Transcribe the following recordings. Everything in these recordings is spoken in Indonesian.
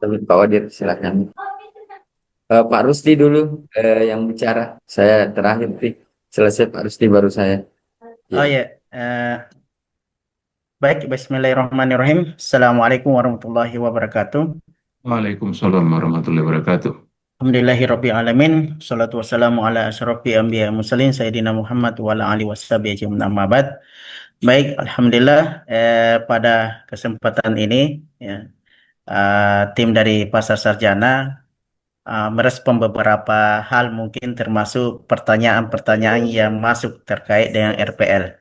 Pak Wadir, silakan. Pak Rusdi dulu yang bicara. Saya terakhir sih. Selesai Pak Rusdi baru saya. Oh Ya. ya, baik. Bismillahirrahmanirrahim. Assalamualaikum warahmatullahi wabarakatuh. Waalaikumsalam warahmatullahi wabarakatuh. Alhamdulillahirabbil alamin. Salatu wassalamu ala asyrofil anbiya mursalin sayyidina Muhammad wa ala alihi washabihi ajmain amma ba'd. Baik, alhamdulillah pada kesempatan ini ya, tim dari Pasar Sarjana merespon beberapa hal mungkin termasuk pertanyaan-pertanyaan yang masuk terkait dengan RPL.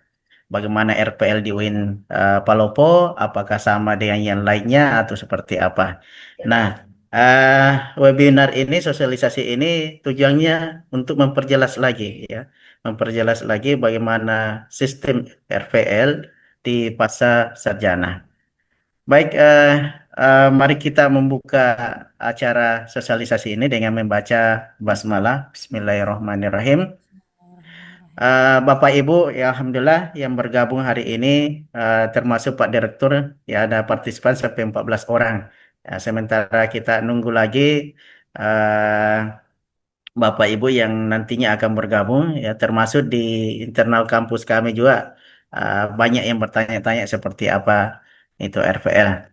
Bagaimana RPL di UIN Palopo, apakah sama dengan yang lainnya atau seperti apa? Nah, eh, webinar ini, sosialisasi ini tujuannya untuk memperjelas lagi ya, memperjelas lagi bagaimana sistem RPL di Pasar Sarjana. Baik, mari kita membuka acara sosialisasi ini dengan membaca basmalah. Bismillahirrahmanirrahim. Bapak Ibu, ya Alhamdulillah yang bergabung hari ini termasuk Pak Direktur, ya ada partisipan sampai 14 orang. Ya, sementara kita nunggu lagi eh, Bapak Ibu yang nantinya akan bergabung, ya termasuk di internal kampus kami juga banyak yang bertanya-tanya seperti apa itu RVL.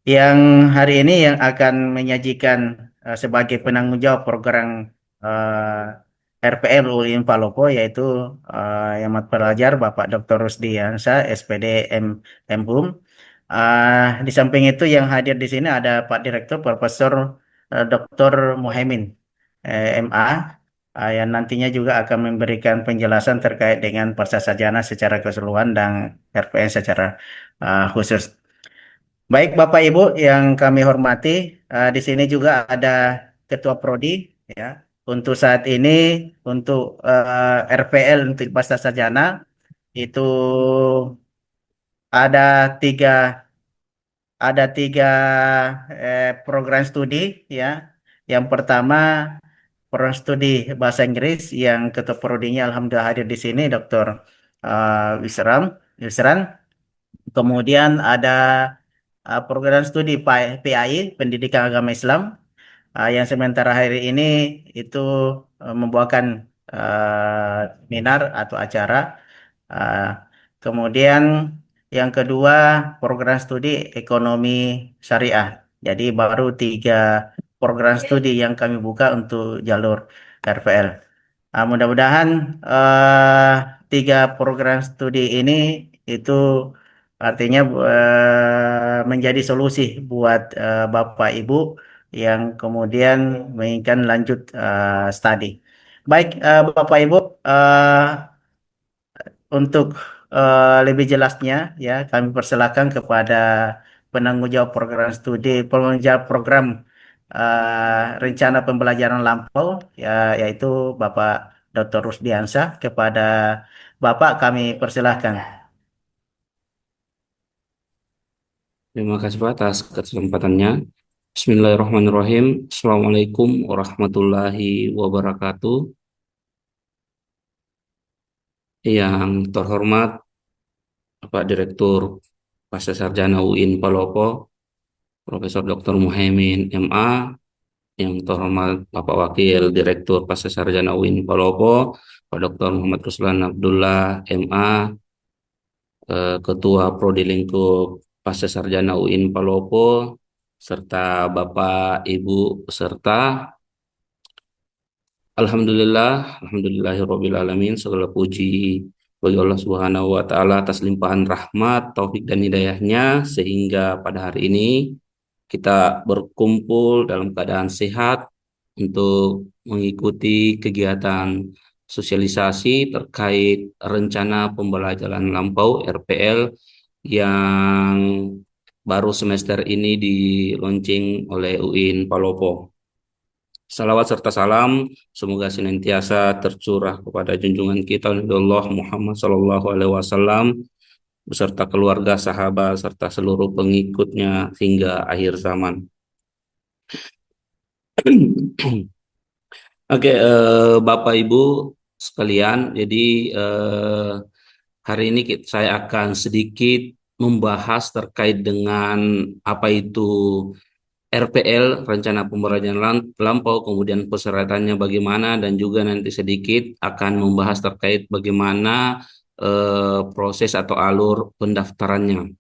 Yang hari ini yang akan menyajikan sebagai penanggung jawab program RPL UIN Palopo yaitu yang amat pelajar Bapak Dr. Rusdi Yansa, SPD MHUM. Di samping itu yang hadir di sini ada Pak Direktur Profesor Dr. Muhaimin MA yang nantinya juga akan memberikan penjelasan terkait dengan pasar sarjana secara keseluruhan dan RPN secara khusus. Baik Bapak Ibu yang kami hormati, di sini juga ada Ketua Prodi ya. Untuk saat ini untuk RPL untuk Pasca Sarjana itu ada tiga program studi ya. Yang pertama program studi bahasa Inggris yang Ketua Prodinya Alhamdulillah hadir di sini Dr. Wisran. Kemudian ada program studi PAI, Pendidikan Agama Islam, yang sementara hari ini itu membawakan seminar atau acara. Uh, Kemudian yang kedua program studi Ekonomi Syariah. Jadi baru tiga program studi yang kami buka untuk jalur RPL. Mudah-mudahan eh, tiga program studi ini itu artinya menjadi solusi buat Bapak Ibu yang kemudian menginginkan lanjut studi. Baik, Bapak Ibu, untuk lebih jelasnya ya kami persilakan kepada penanggung jawab program studi, penanggung jawab program rencana pembelajaran lampau ya yaitu Bapak Dr. Rusdiansyah. Kepada Bapak kami persilahkan. Terima kasih Pak atas kesempatannya. Bismillahirrahmanirrahim. Assalamualaikum warahmatullahi wabarakatuh. Yang terhormat Bapak Direktur Pasca Sarjana UIN Palopo, Profesor Dr. Muhaimin MA, yang terhormat Bapak Wakil Direktur Pasca Sarjana UIN Palopo, Pak Dr. Muhammad Ruslan Abdullah MA, Ketua Prodi Lingkup Pasca Sarjana UIN Palopo, serta Bapak Ibu peserta. Alhamdulillahirabbil alamin, segala puji bagi Allah Subhanahu wa taala atas limpahan rahmat, taufik dan hidayahnya sehingga pada hari ini kita berkumpul dalam keadaan sehat untuk mengikuti kegiatan sosialisasi terkait rencana pembelajaran lampau RPL yang baru semester ini di launching oleh UIN Palopo. Salawat serta salam semoga senantiasa tercurah kepada junjungan kita Nabiullah Muhammad Sallallahu Alaihi Wasallam beserta keluarga, sahabat serta seluruh pengikutnya hingga akhir zaman. Oke, Bapak Ibu sekalian, jadi hari ini saya akan sedikit membahas terkait dengan apa itu RPL, rencana pembelajaran lampau, kemudian persyaratannya bagaimana, dan juga nanti sedikit akan membahas terkait bagaimana proses atau alur pendaftarannya.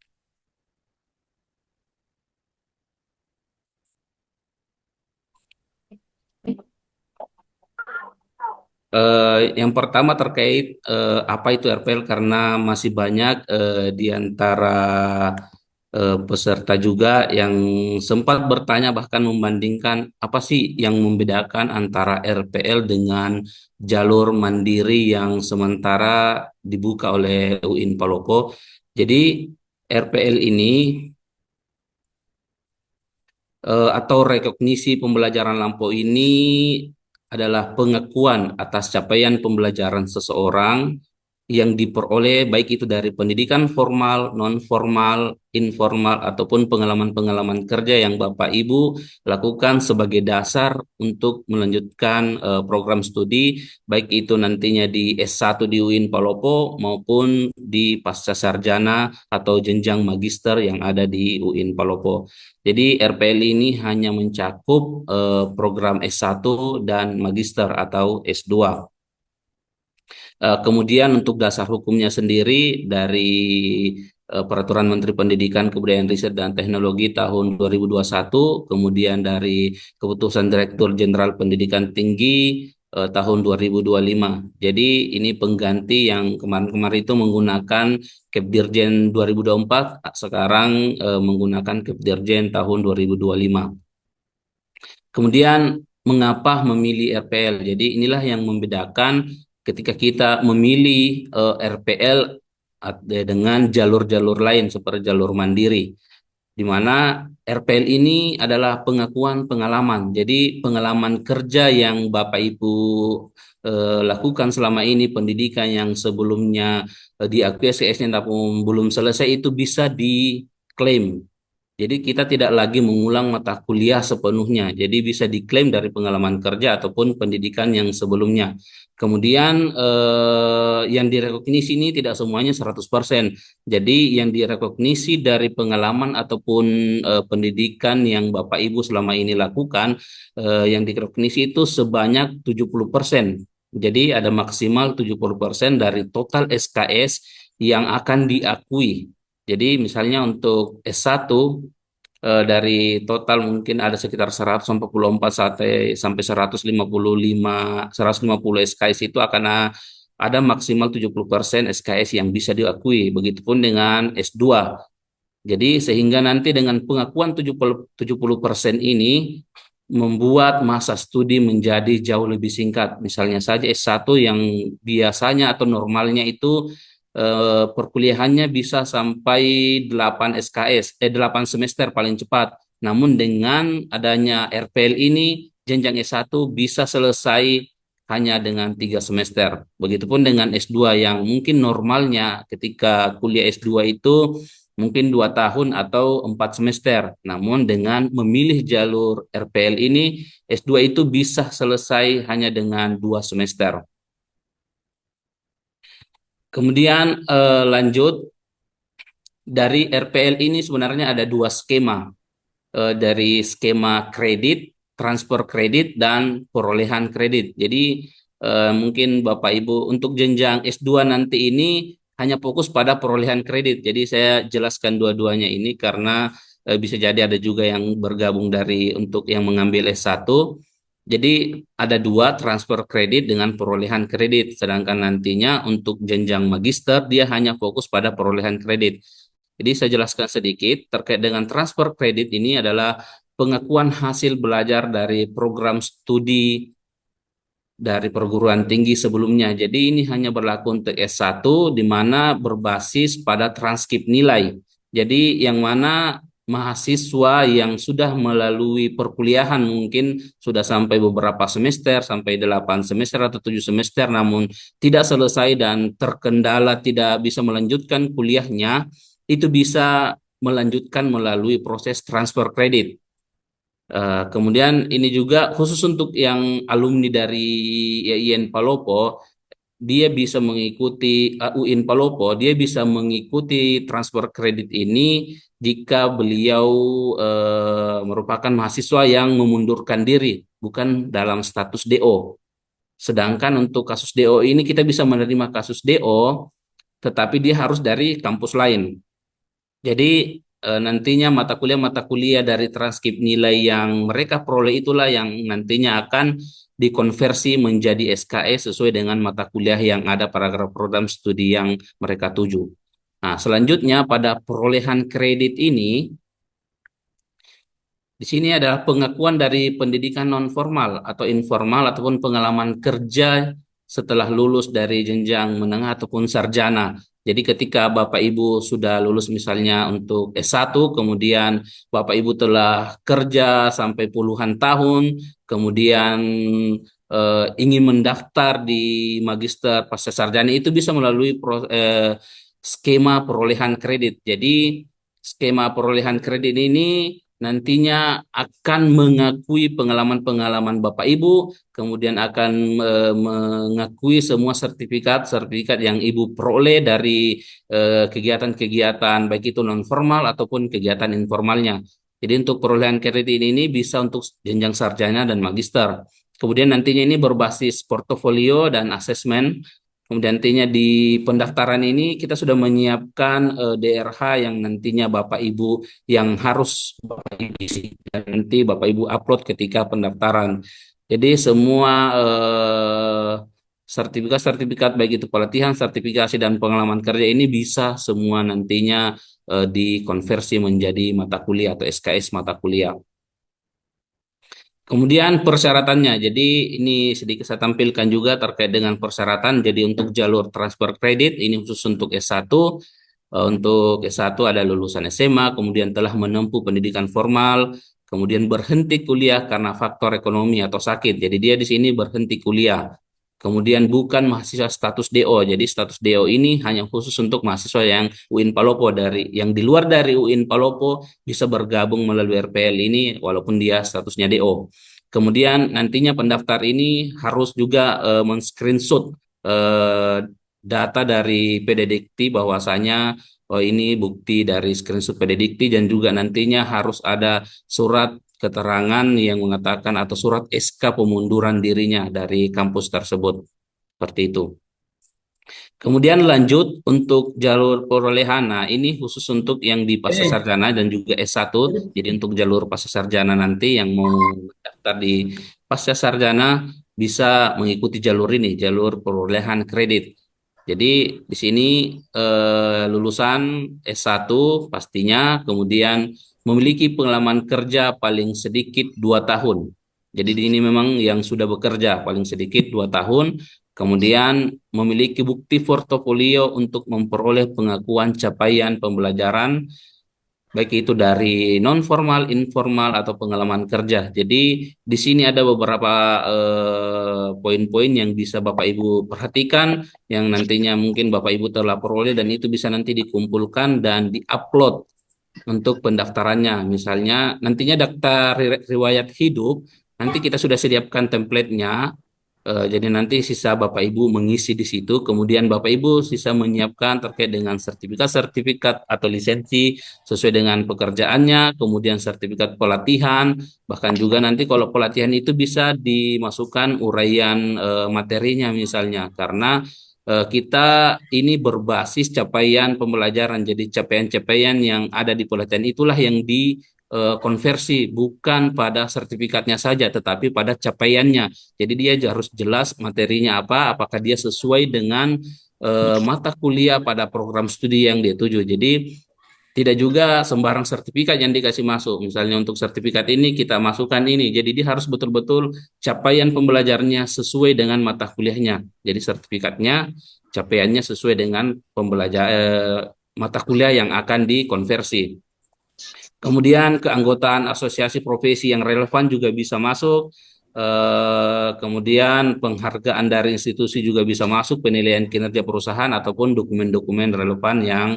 Yang pertama terkait apa itu RPL, karena masih banyak di antara peserta juga yang sempat bertanya bahkan membandingkan apa sih yang membedakan antara RPL dengan jalur mandiri yang sementara dibuka oleh UIN Palopo. Jadi RPL ini atau rekognisi pembelajaran lampau ini adalah pengakuan atas capaian pembelajaran seseorang yang diperoleh baik itu dari pendidikan formal, non formal, informal ataupun pengalaman-pengalaman kerja yang Bapak Ibu lakukan sebagai dasar untuk melanjutkan program studi baik itu nantinya di S1 di UIN Palopo maupun di pasca sarjana atau jenjang magister yang ada di UIN Palopo. Jadi RPL ini hanya mencakup program S1 dan magister atau S2. Kemudian untuk dasar hukumnya sendiri dari Peraturan Menteri Pendidikan, Kebudayaan Riset dan Teknologi tahun 2021, kemudian dari Keputusan Direktur Jenderal Pendidikan Tinggi tahun 2025. Jadi ini pengganti yang kemarin-kemarin itu menggunakan Kepdirjen 2024, sekarang menggunakan Kepdirjen tahun 2025. Kemudian mengapa memilih RPL? Jadi inilah yang membedakan ketika kita memilih RPL dengan jalur-jalur lain seperti jalur mandiri, di mana RPL ini adalah pengakuan pengalaman. Jadi pengalaman kerja yang Bapak Ibu lakukan selama ini, pendidikan yang sebelumnya diakui SKS-nya tapi belum selesai itu bisa diklaim. Jadi kita tidak lagi mengulang mata kuliah sepenuhnya. Jadi bisa diklaim dari pengalaman kerja ataupun pendidikan yang sebelumnya. Kemudian yang direkognisi ini tidak semuanya 100%. Jadi yang direkognisi dari pengalaman ataupun pendidikan yang Bapak Ibu selama ini lakukan, yang direkognisi itu sebanyak 70%. Jadi ada maksimal 70% dari total SKS yang akan diakui. Jadi misalnya untuk S1 dari total mungkin ada sekitar 144 sampai 150 SKS itu akan ada maksimal 70% SKS yang bisa diakui. Begitupun dengan S2. Jadi sehingga nanti dengan pengakuan 70% ini membuat masa studi menjadi jauh lebih singkat. Misalnya saja S1 yang biasanya atau normalnya itu perkuliahannya bisa sampai 8 SKS, 8 semester paling cepat. Namun dengan adanya RPL ini, jenjang S1 bisa selesai hanya dengan 3 semester. Begitupun dengan S2 yang mungkin normalnya ketika kuliah S2 itu mungkin 2 tahun atau 4 semester. Namun dengan memilih jalur RPL ini, S2 itu bisa selesai hanya dengan 2 semester. Kemudian lanjut, dari RPL ini sebenarnya ada 2 skema. Dari skema kredit, transfer kredit, dan perolehan kredit. Jadi mungkin Bapak Ibu untuk jenjang S2 nanti ini hanya fokus pada perolehan kredit. Jadi saya jelaskan dua-duanya ini karena bisa jadi ada juga yang bergabung dari untuk yang mengambil S1. Jadi ada 2, transfer kredit dengan perolehan kredit. Sedangkan nantinya untuk jenjang magister dia hanya fokus pada perolehan kredit. Jadi saya jelaskan sedikit terkait dengan transfer kredit ini adalah pengakuan hasil belajar dari program studi dari perguruan tinggi sebelumnya. Jadi ini hanya berlaku untuk S1 di mana berbasis pada transkrip nilai. Jadi yang mana mahasiswa yang sudah melalui perkuliahan mungkin sudah sampai beberapa semester, sampai 8 semester atau 7 semester, namun tidak selesai dan terkendala tidak bisa melanjutkan kuliahnya, itu bisa melanjutkan melalui proses transfer kredit. Kemudian ini juga khusus untuk yang alumni dari IAIN Palopo, dia bisa mengikuti UIN Palopo, dia bisa mengikuti transfer kredit ini jika beliau merupakan mahasiswa yang memundurkan diri, bukan dalam status DO. Sedangkan untuk kasus DO ini kita bisa menerima kasus DO, tetapi dia harus dari kampus lain. Jadi nantinya mata kuliah dari transkrip nilai yang mereka peroleh itulah yang nantinya akan dikonversi menjadi SKS sesuai dengan mata kuliah yang ada paragraf program studi yang mereka tuju. Nah, selanjutnya pada perolehan kredit ini, di sini adalah pengakuan dari pendidikan non formal atau informal ataupun pengalaman kerja setelah lulus dari jenjang menengah ataupun sarjana. Jadi ketika Bapak Ibu sudah lulus misalnya untuk S1, kemudian Bapak Ibu telah kerja sampai puluhan tahun, kemudian ingin mendaftar di magister pasca sarjana itu bisa melalui skema perolehan kredit. Jadi skema perolehan kredit ini nantinya akan mengakui pengalaman-pengalaman Bapak Ibu, kemudian akan mengakui semua sertifikat-sertifikat yang Ibu peroleh dari kegiatan-kegiatan baik itu non formal ataupun kegiatan informalnya. Jadi untuk perolehan kredit ini bisa untuk jenjang sarjana dan magister. Kemudian nantinya ini berbasis portofolio dan asesmen. Kemudian nantinya di pendaftaran ini kita sudah menyiapkan DRH yang nantinya Bapak Ibu yang harus Bapak Ibu isi dan nanti Bapak Ibu upload ketika pendaftaran. Jadi semua sertifikat-sertifikat baik itu pelatihan, sertifikasi dan pengalaman kerja ini bisa semua nantinya dikonversi menjadi mata kuliah atau SKS mata kuliah. Kemudian persyaratannya, jadi ini sedikit saya tampilkan juga terkait dengan persyaratan. Jadi untuk jalur transfer kredit, ini khusus untuk S1. Untuk S1 ada lulusan SMA, kemudian telah menempuh pendidikan formal, kemudian berhenti kuliah karena faktor ekonomi atau sakit. Jadi dia di sini berhenti kuliah. Kemudian bukan mahasiswa status DO. Jadi status DO ini hanya khusus untuk mahasiswa yang UIN Palopo yang di luar dari UIN Palopo bisa bergabung melalui RPL ini walaupun dia statusnya DO. Kemudian nantinya pendaftar ini harus juga men-screenshot data dari PDDikti bahwasanya ini bukti dari screenshot PDDikti dan juga nantinya harus ada surat keterangan yang mengatakan atau surat SK pemunduran dirinya dari kampus tersebut. Seperti itu. Kemudian lanjut untuk jalur perolehan. Nah, ini khusus untuk yang di pasca sarjana dan juga S1. Jadi untuk jalur pasca sarjana nanti yang mau daftar di pasca sarjana bisa mengikuti jalur ini, jalur perolehan kredit. Jadi di sini lulusan S1 pastinya, kemudian memiliki pengalaman kerja paling sedikit 2 tahun. Jadi ini memang yang sudah bekerja paling sedikit 2 tahun, kemudian memiliki bukti portofolio untuk memperoleh pengakuan capaian pembelajaran, baik itu dari non formal, informal atau pengalaman kerja. Jadi di sini ada beberapa poin-poin yang bisa Bapak Ibu perhatikan, yang nantinya mungkin Bapak Ibu telah peroleh dan itu bisa nanti dikumpulkan dan diupload untuk pendaftarannya. Misalnya nantinya daftar riwayat hidup, nanti kita sudah sediakan template-nya. Jadi nanti sisa Bapak Ibu mengisi di situ, kemudian Bapak Ibu sisa menyiapkan terkait dengan sertifikat-sertifikat atau lisensi sesuai dengan pekerjaannya, kemudian sertifikat pelatihan, bahkan juga nanti kalau pelatihan itu bisa dimasukkan uraian materinya misalnya, karena kita ini berbasis capaian pembelajaran, jadi capaian-capaian yang ada di pelatihan itulah yang dikonversi, bukan pada sertifikatnya saja, tetapi pada capaiannya. Jadi dia harus jelas materinya apa, apakah dia sesuai dengan mata kuliah pada program studi yang dia tuju. Jadi tidak juga sembarang sertifikat yang dikasih masuk. Misalnya untuk sertifikat ini kita masukkan ini. Jadi dia harus betul-betul capaian pembelajarannya sesuai dengan mata kuliahnya. Jadi sertifikatnya capaiannya sesuai dengan mata kuliah yang akan dikonversi. Kemudian keanggotaan asosiasi profesi yang relevan juga bisa masuk. Kemudian penghargaan dari institusi juga bisa masuk, penilaian kinerja perusahaan ataupun dokumen-dokumen relevan yang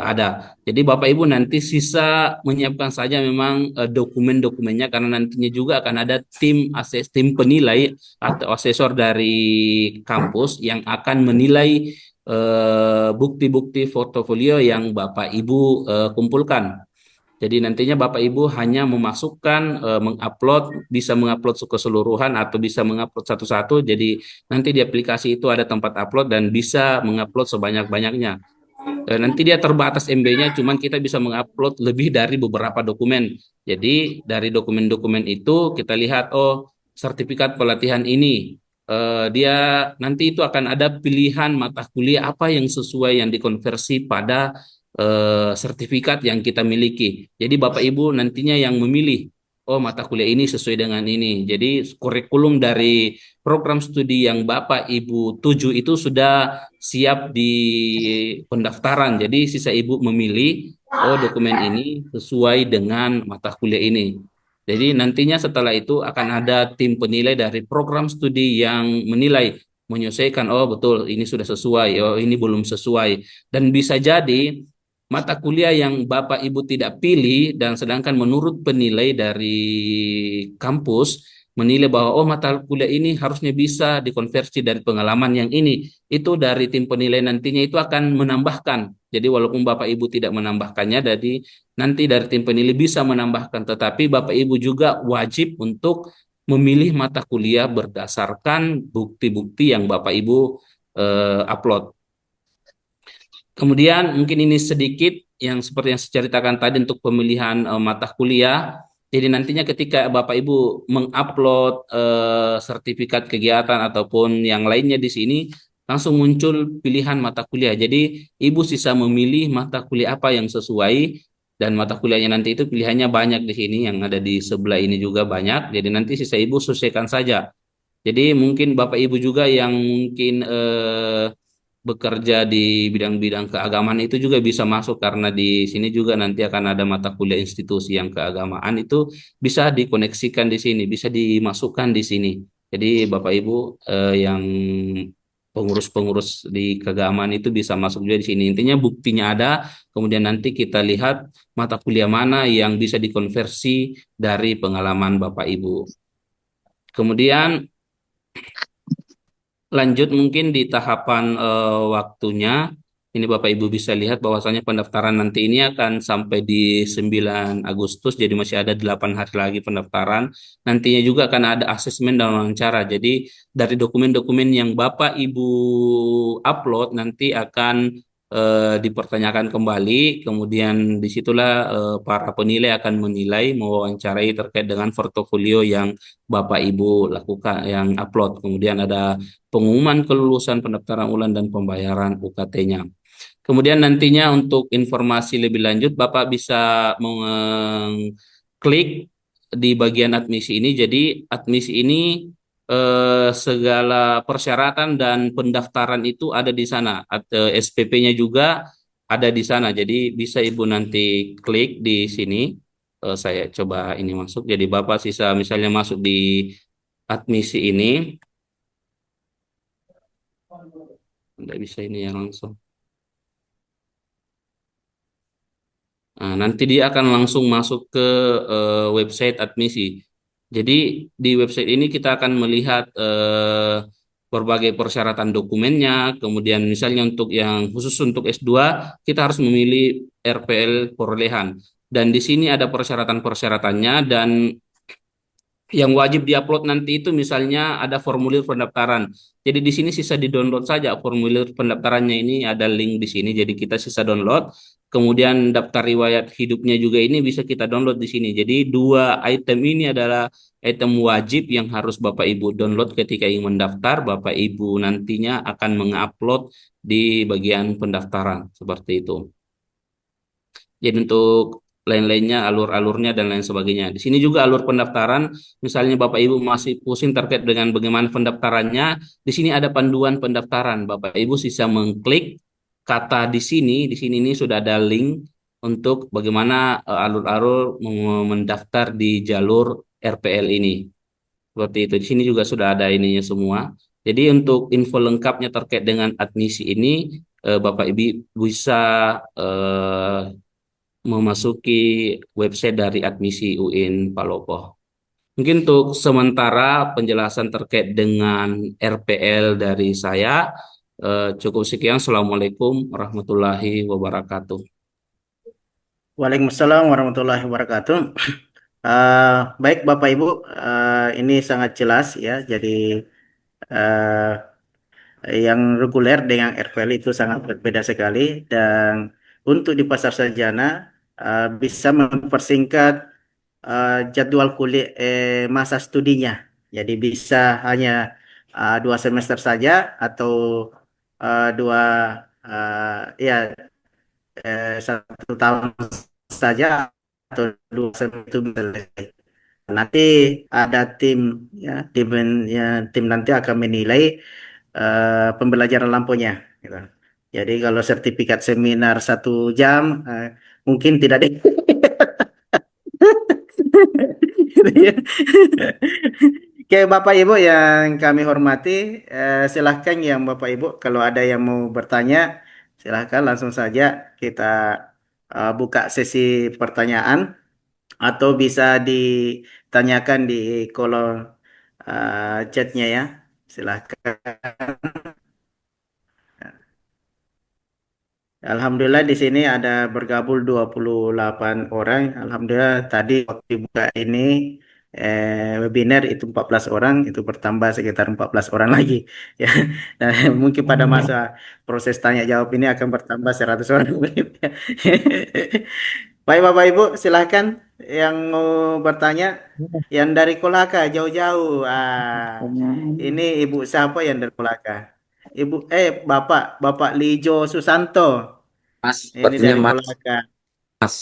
ada. Jadi Bapak Ibu nanti sisa menyiapkan saja memang dokumen-dokumennya, karena nantinya juga akan ada tim penilai atau asesor dari kampus yang akan menilai bukti-bukti portofolio yang Bapak Ibu kumpulkan. Jadi nantinya Bapak Ibu hanya memasukkan, mengupload, bisa mengupload keseluruhan atau bisa mengupload satu-satu. Jadi nanti di aplikasi itu ada tempat upload dan bisa mengupload sebanyak-banyaknya. Nanti dia terbatas MB-nya, cuman kita bisa mengupload lebih dari beberapa dokumen. Jadi dari dokumen-dokumen itu kita lihat, oh sertifikat pelatihan ini, dia nanti itu akan ada pilihan mata kuliah apa yang sesuai yang dikonversi pada sertifikat yang kita miliki. Jadi Bapak Ibu nantinya yang memilih, oh mata kuliah ini sesuai dengan ini. Jadi kurikulum dari program studi yang Bapak Ibu tuju itu sudah siap di pendaftaran. Jadi sisa Ibu memilih, oh dokumen ini sesuai dengan mata kuliah ini. Jadi nantinya setelah itu akan ada tim penilai dari program studi yang menilai, menyelesaikan, oh betul ini sudah sesuai, oh ini belum sesuai. Dan bisa jadi mata kuliah yang Bapak Ibu tidak pilih dan sedangkan menurut penilai dari kampus menilai bahwa oh mata kuliah ini harusnya bisa dikonversi dari pengalaman yang ini, itu dari tim penilai nantinya itu akan menambahkan. Jadi walaupun Bapak Ibu tidak menambahkannya, jadi nanti dari tim penilai bisa menambahkan, tetapi Bapak Ibu juga wajib untuk memilih mata kuliah berdasarkan bukti-bukti yang Bapak Ibu upload. Kemudian mungkin ini sedikit yang seperti yang saya ceritakan tadi untuk pemilihan mata kuliah. Jadi nantinya ketika Bapak Ibu mengupload sertifikat kegiatan ataupun yang lainnya di sini, langsung muncul pilihan mata kuliah. Jadi Ibu sisa memilih mata kuliah apa yang sesuai, dan mata kuliahnya nanti itu pilihannya banyak di sini, yang ada di sebelah ini juga banyak. Jadi nanti sisa Ibu sesuaikan saja. Jadi mungkin Bapak Ibu juga yang mungkin bekerja di bidang-bidang keagamaan itu juga bisa masuk, karena di sini juga nanti akan ada mata kuliah institusi yang keagamaan itu bisa dikoneksikan di sini, bisa dimasukkan di sini. Jadi Bapak Ibu yang pengurus-pengurus di keagamaan itu bisa masuk juga di sini. Intinya buktinya ada, kemudian nanti kita lihat mata kuliah mana yang bisa dikonversi dari pengalaman Bapak Ibu. Kemudian lanjut mungkin di tahapan waktunya. Ini Bapak Ibu bisa lihat bahwasanya pendaftaran nanti ini akan sampai di 9 Agustus, jadi masih ada 8 hari lagi pendaftaran. Nantinya juga akan ada asesmen dan wawancara. Jadi dari dokumen-dokumen yang Bapak Ibu upload nanti akan dipertanyakan kembali, kemudian disitulah para penilai akan menilai, mewawancarai terkait dengan portofolio yang Bapak Ibu lakukan, yang upload. Kemudian ada pengumuman kelulusan, pendaftaran ulang, dan pembayaran UKT-nya. Kemudian nantinya untuk informasi lebih lanjut, Bapak bisa mengklik di bagian admisi ini. Jadi admisi ini segala persyaratan dan pendaftaran itu ada di sana. SPP-nya juga ada di sana. Jadi bisa Ibu nanti klik di sini. Saya coba ini masuk. Jadi Bapak sisa misalnya masuk di admisi ini. Tidak bisa ini yang langsung. Nah, nanti dia akan langsung masuk ke website admisi. Jadi di website ini kita akan melihat berbagai persyaratan dokumennya. Kemudian misalnya untuk yang khusus untuk S2, kita harus memilih RPL perolehan. Dan di sini ada persyaratan-persyaratannya, dan yang wajib diupload nanti itu misalnya ada formulir pendaftaran. Jadi di sini sisa di-download saja formulir pendaftarannya, ini ada link di sini. Jadi kita sisa download. Kemudian daftar riwayat hidupnya juga ini bisa kita download di sini. Jadi dua item ini adalah item wajib yang harus Bapak Ibu download ketika ingin mendaftar. Bapak Ibu nantinya akan mengupload di bagian pendaftaran seperti itu. Jadi untuk lain-lainnya, alur-alurnya dan lain sebagainya. Di sini juga alur pendaftaran, misalnya Bapak Ibu masih pusing terkait dengan bagaimana pendaftarannya, di sini ada panduan pendaftaran. Bapak Ibu sisa mengklik kata di sini ini sudah ada link untuk bagaimana alur-alur mendaftar di jalur RPL ini. Seperti itu. Di sini juga sudah ada ininya semua. Jadi untuk info lengkapnya terkait dengan admisi ini, Bapak Ibu bisa memasuki website dari admisi UIN Palopo. Mungkin untuk sementara penjelasan terkait dengan RPL dari saya cukup sekian. Assalamualaikum warahmatullahi wabarakatuh. Waalaikumsalam warahmatullahi wabarakatuh. Baik Bapak Ibu, ini sangat jelas ya. Jadi eh, yang reguler dengan RPL itu sangat berbeda sekali dan untuk di pasar sarjana bisa mempersingkat jadwal kuliah masa studinya. Jadi bisa hanya 2 semester saja atau dua ya 1 tahun saja atau 2 semester itu bisa selesai. Nanti ada tim ya ya, tim nanti akan menilai pembelajaran lampunya gitu. Jadi kalau sertifikat seminar 1 jam mungkin tidak deh. Gitu ya. Oke Bapak Ibu yang kami hormati, silahkan yang Bapak Ibu kalau ada yang mau bertanya silahkan langsung saja kita buka sesi pertanyaan atau bisa ditanyakan di kolom chatnya ya. Silahkan. Alhamdulillah di sini ada bergabung 28 orang. Alhamdulillah tadi waktu buka ini webinar itu 14 orang, itu bertambah sekitar 14 orang lagi. Ya. Dan mungkin pada masa proses tanya jawab ini akan bertambah 100 orang. Baik Bapak Ibu, silahkan yang mau bertanya. Yang dari Kolaka jauh-jauh. Ini Ibu siapa yang dari Kolaka? Bapak Lijo Susanto. Mas, Ini sepertinya dari Mas. Kolaka. Mas.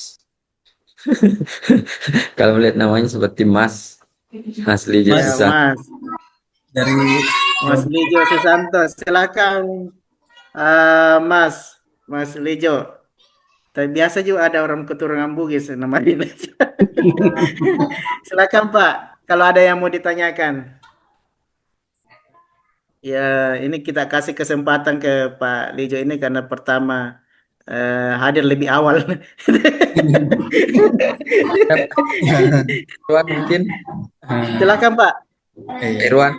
Kalau melihat namanya seperti Mas. Asli Ya, susah. Mas. dari Mas Lijo Susanto. Silakan, Mas. Mas Lijo. Tapi biasa juga ada orang keturunan Bugis nama ini. Silakan, Pak. Kalau ada yang mau ditanyakan. Ya, ini kita kasih kesempatan ke Pak Lijo ini karena pertama hadir lebih awal. Irwan mungkin. Silakan, Pak. Irwan.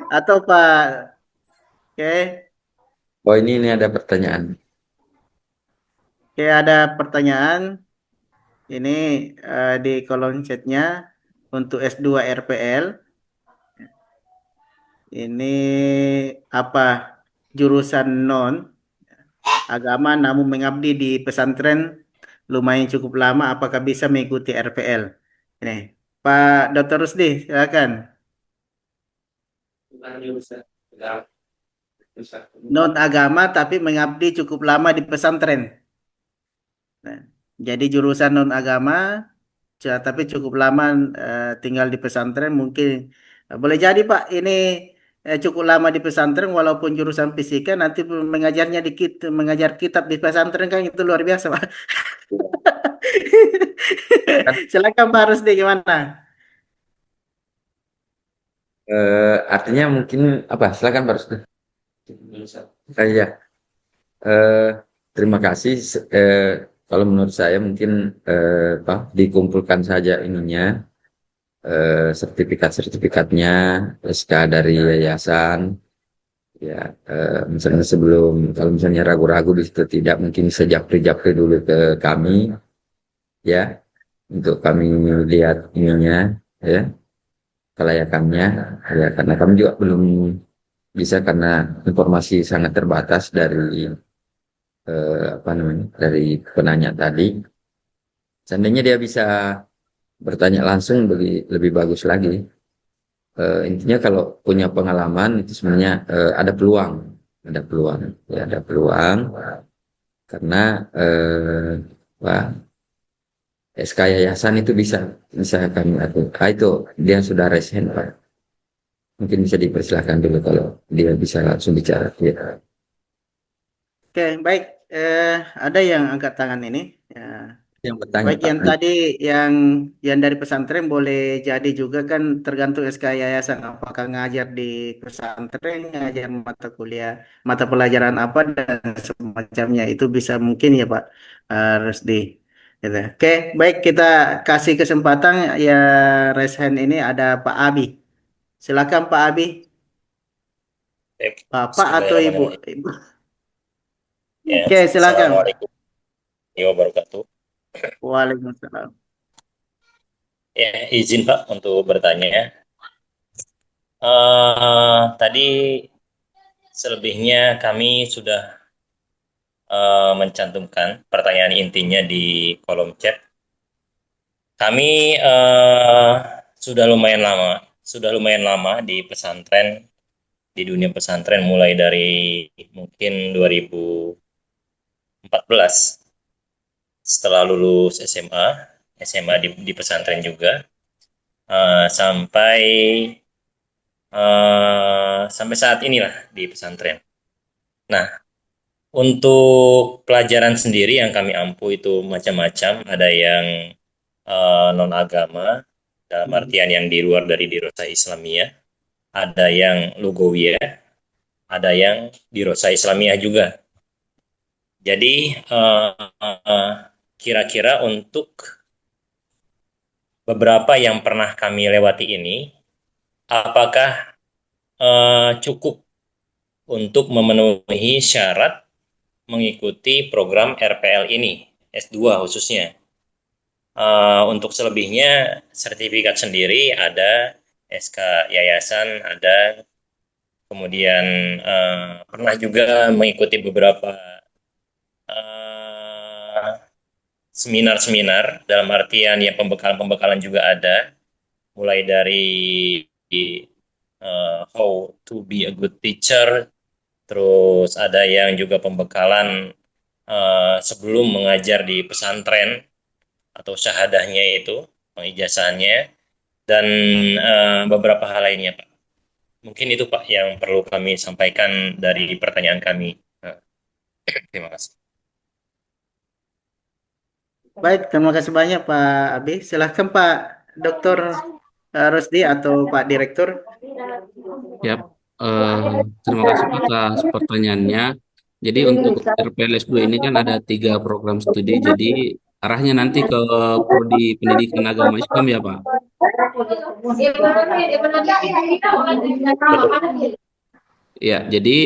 Atau Pak. Oke. Oh ini ada pertanyaan. Oke, ada pertanyaan. Ini di kolom chatnya untuk S2 RPL. Ini apa jurusan non agama namun mengabdi di pesantren lumayan cukup lama. Apakah bisa mengikuti RPL? Ini Pak Dr. Rusdi, silakan. Non agama tapi mengabdi cukup lama di pesantren. Nah, jadi jurusan non agama tapi cukup lama tinggal di pesantren mungkin boleh jadi Pak ini cukup lama di pesantren walaupun jurusan fisika nanti mengajarnya dikit mengajar kitab di pesantren kan itu luar biasa Pak. Kan, Silakan Pak Rusdi gimana? artinya mungkin apa? Silakan Pak Rusdi. Iya. Eh, terima kasih. Kalau menurut saya mungkin apa, dikumpulkan saja ininya sertifikat-sertifikatnya SK dari yayasan. Ya, misalnya sebelum kalau misalnya ragu-ragu di situ tidak mungkin bisa japri-japri dulu ke kami ya untuk kami lihat ininya ya kelayakannya ya karena kami juga belum bisa karena informasi sangat terbatas dari apa namanya dari penanya tadi. Seandainya dia bisa bertanya langsung lebih lebih bagus lagi. Intinya kalau punya pengalaman itu sebenarnya ada peluang, ya ada peluang karena wah, SK yayasan itu bisa bisa kami atur. Itu dia sudah resen Pak. Mungkin bisa dipersilahkan dulu kalau dia bisa langsung bicara. Ya. Oke, baik. Ada yang angkat tangan ini. Ya. Yang bertanya Baik, Pak. yang tadi yang dari pesantren boleh jadi juga kan tergantung SK yayasan apakah ngajar di pesantren, ngajar mata kuliah, mata pelajaran apa dan semacamnya itu bisa mungkin ya Pak Rusdi. Gitu. Oke, baik kita kasih kesempatan ya raise hand ini ada Pak Abi. Silakan Pak Abi, Bapak atau Ibu? Bismillahirrahmanirrahim. Ya, Oke, silakan. Assalamualaikum. wabarakatuh. Waalaikumsalam. Ya, izin Pak untuk bertanya. Tadi selebihnya kami sudah mencantumkan pertanyaan intinya di kolom chat. Kami sudah lumayan lama di pesantren, di dunia pesantren mulai dari mungkin 2014 setelah lulus SMA di pesantren juga, sampai sampai saat inilah di pesantren. Nah, untuk pelajaran sendiri yang kami ampu itu macam-macam, ada yang non agama dalam artian yang di luar dari dirosah Islamiyah, ada yang lugawiyah, ada yang dirosah Islamiyah juga. Jadi kira-kira untuk beberapa yang pernah kami lewati ini, apakah cukup untuk memenuhi syarat mengikuti program RPL ini, S2 khususnya. Untuk selebihnya, sertifikat sendiri ada, SK yayasan ada, kemudian pernah juga mengikuti beberapa seminar-seminar, dalam artian ya pembekalan-pembekalan juga ada, mulai dari how to be a good teacher, terus ada yang juga pembekalan sebelum mengajar di pesantren atau syahadahnya itu, ijazahnya, dan beberapa hal lainnya, Pak. Mungkin itu, Pak, yang perlu kami sampaikan dari pertanyaan kami. Terima kasih. Baik, terima kasih banyak Pak Abi. Silahkan Pak Dr. Rusdi atau Pak Direktur. Ya, terima kasih Pak atas pertanyaannya. Jadi untuk RPLS 2 ini kan ada 3 program studi, jadi arahnya nanti ke Prodi Pendidikan Agama Islam ya Pak. Ya, jadi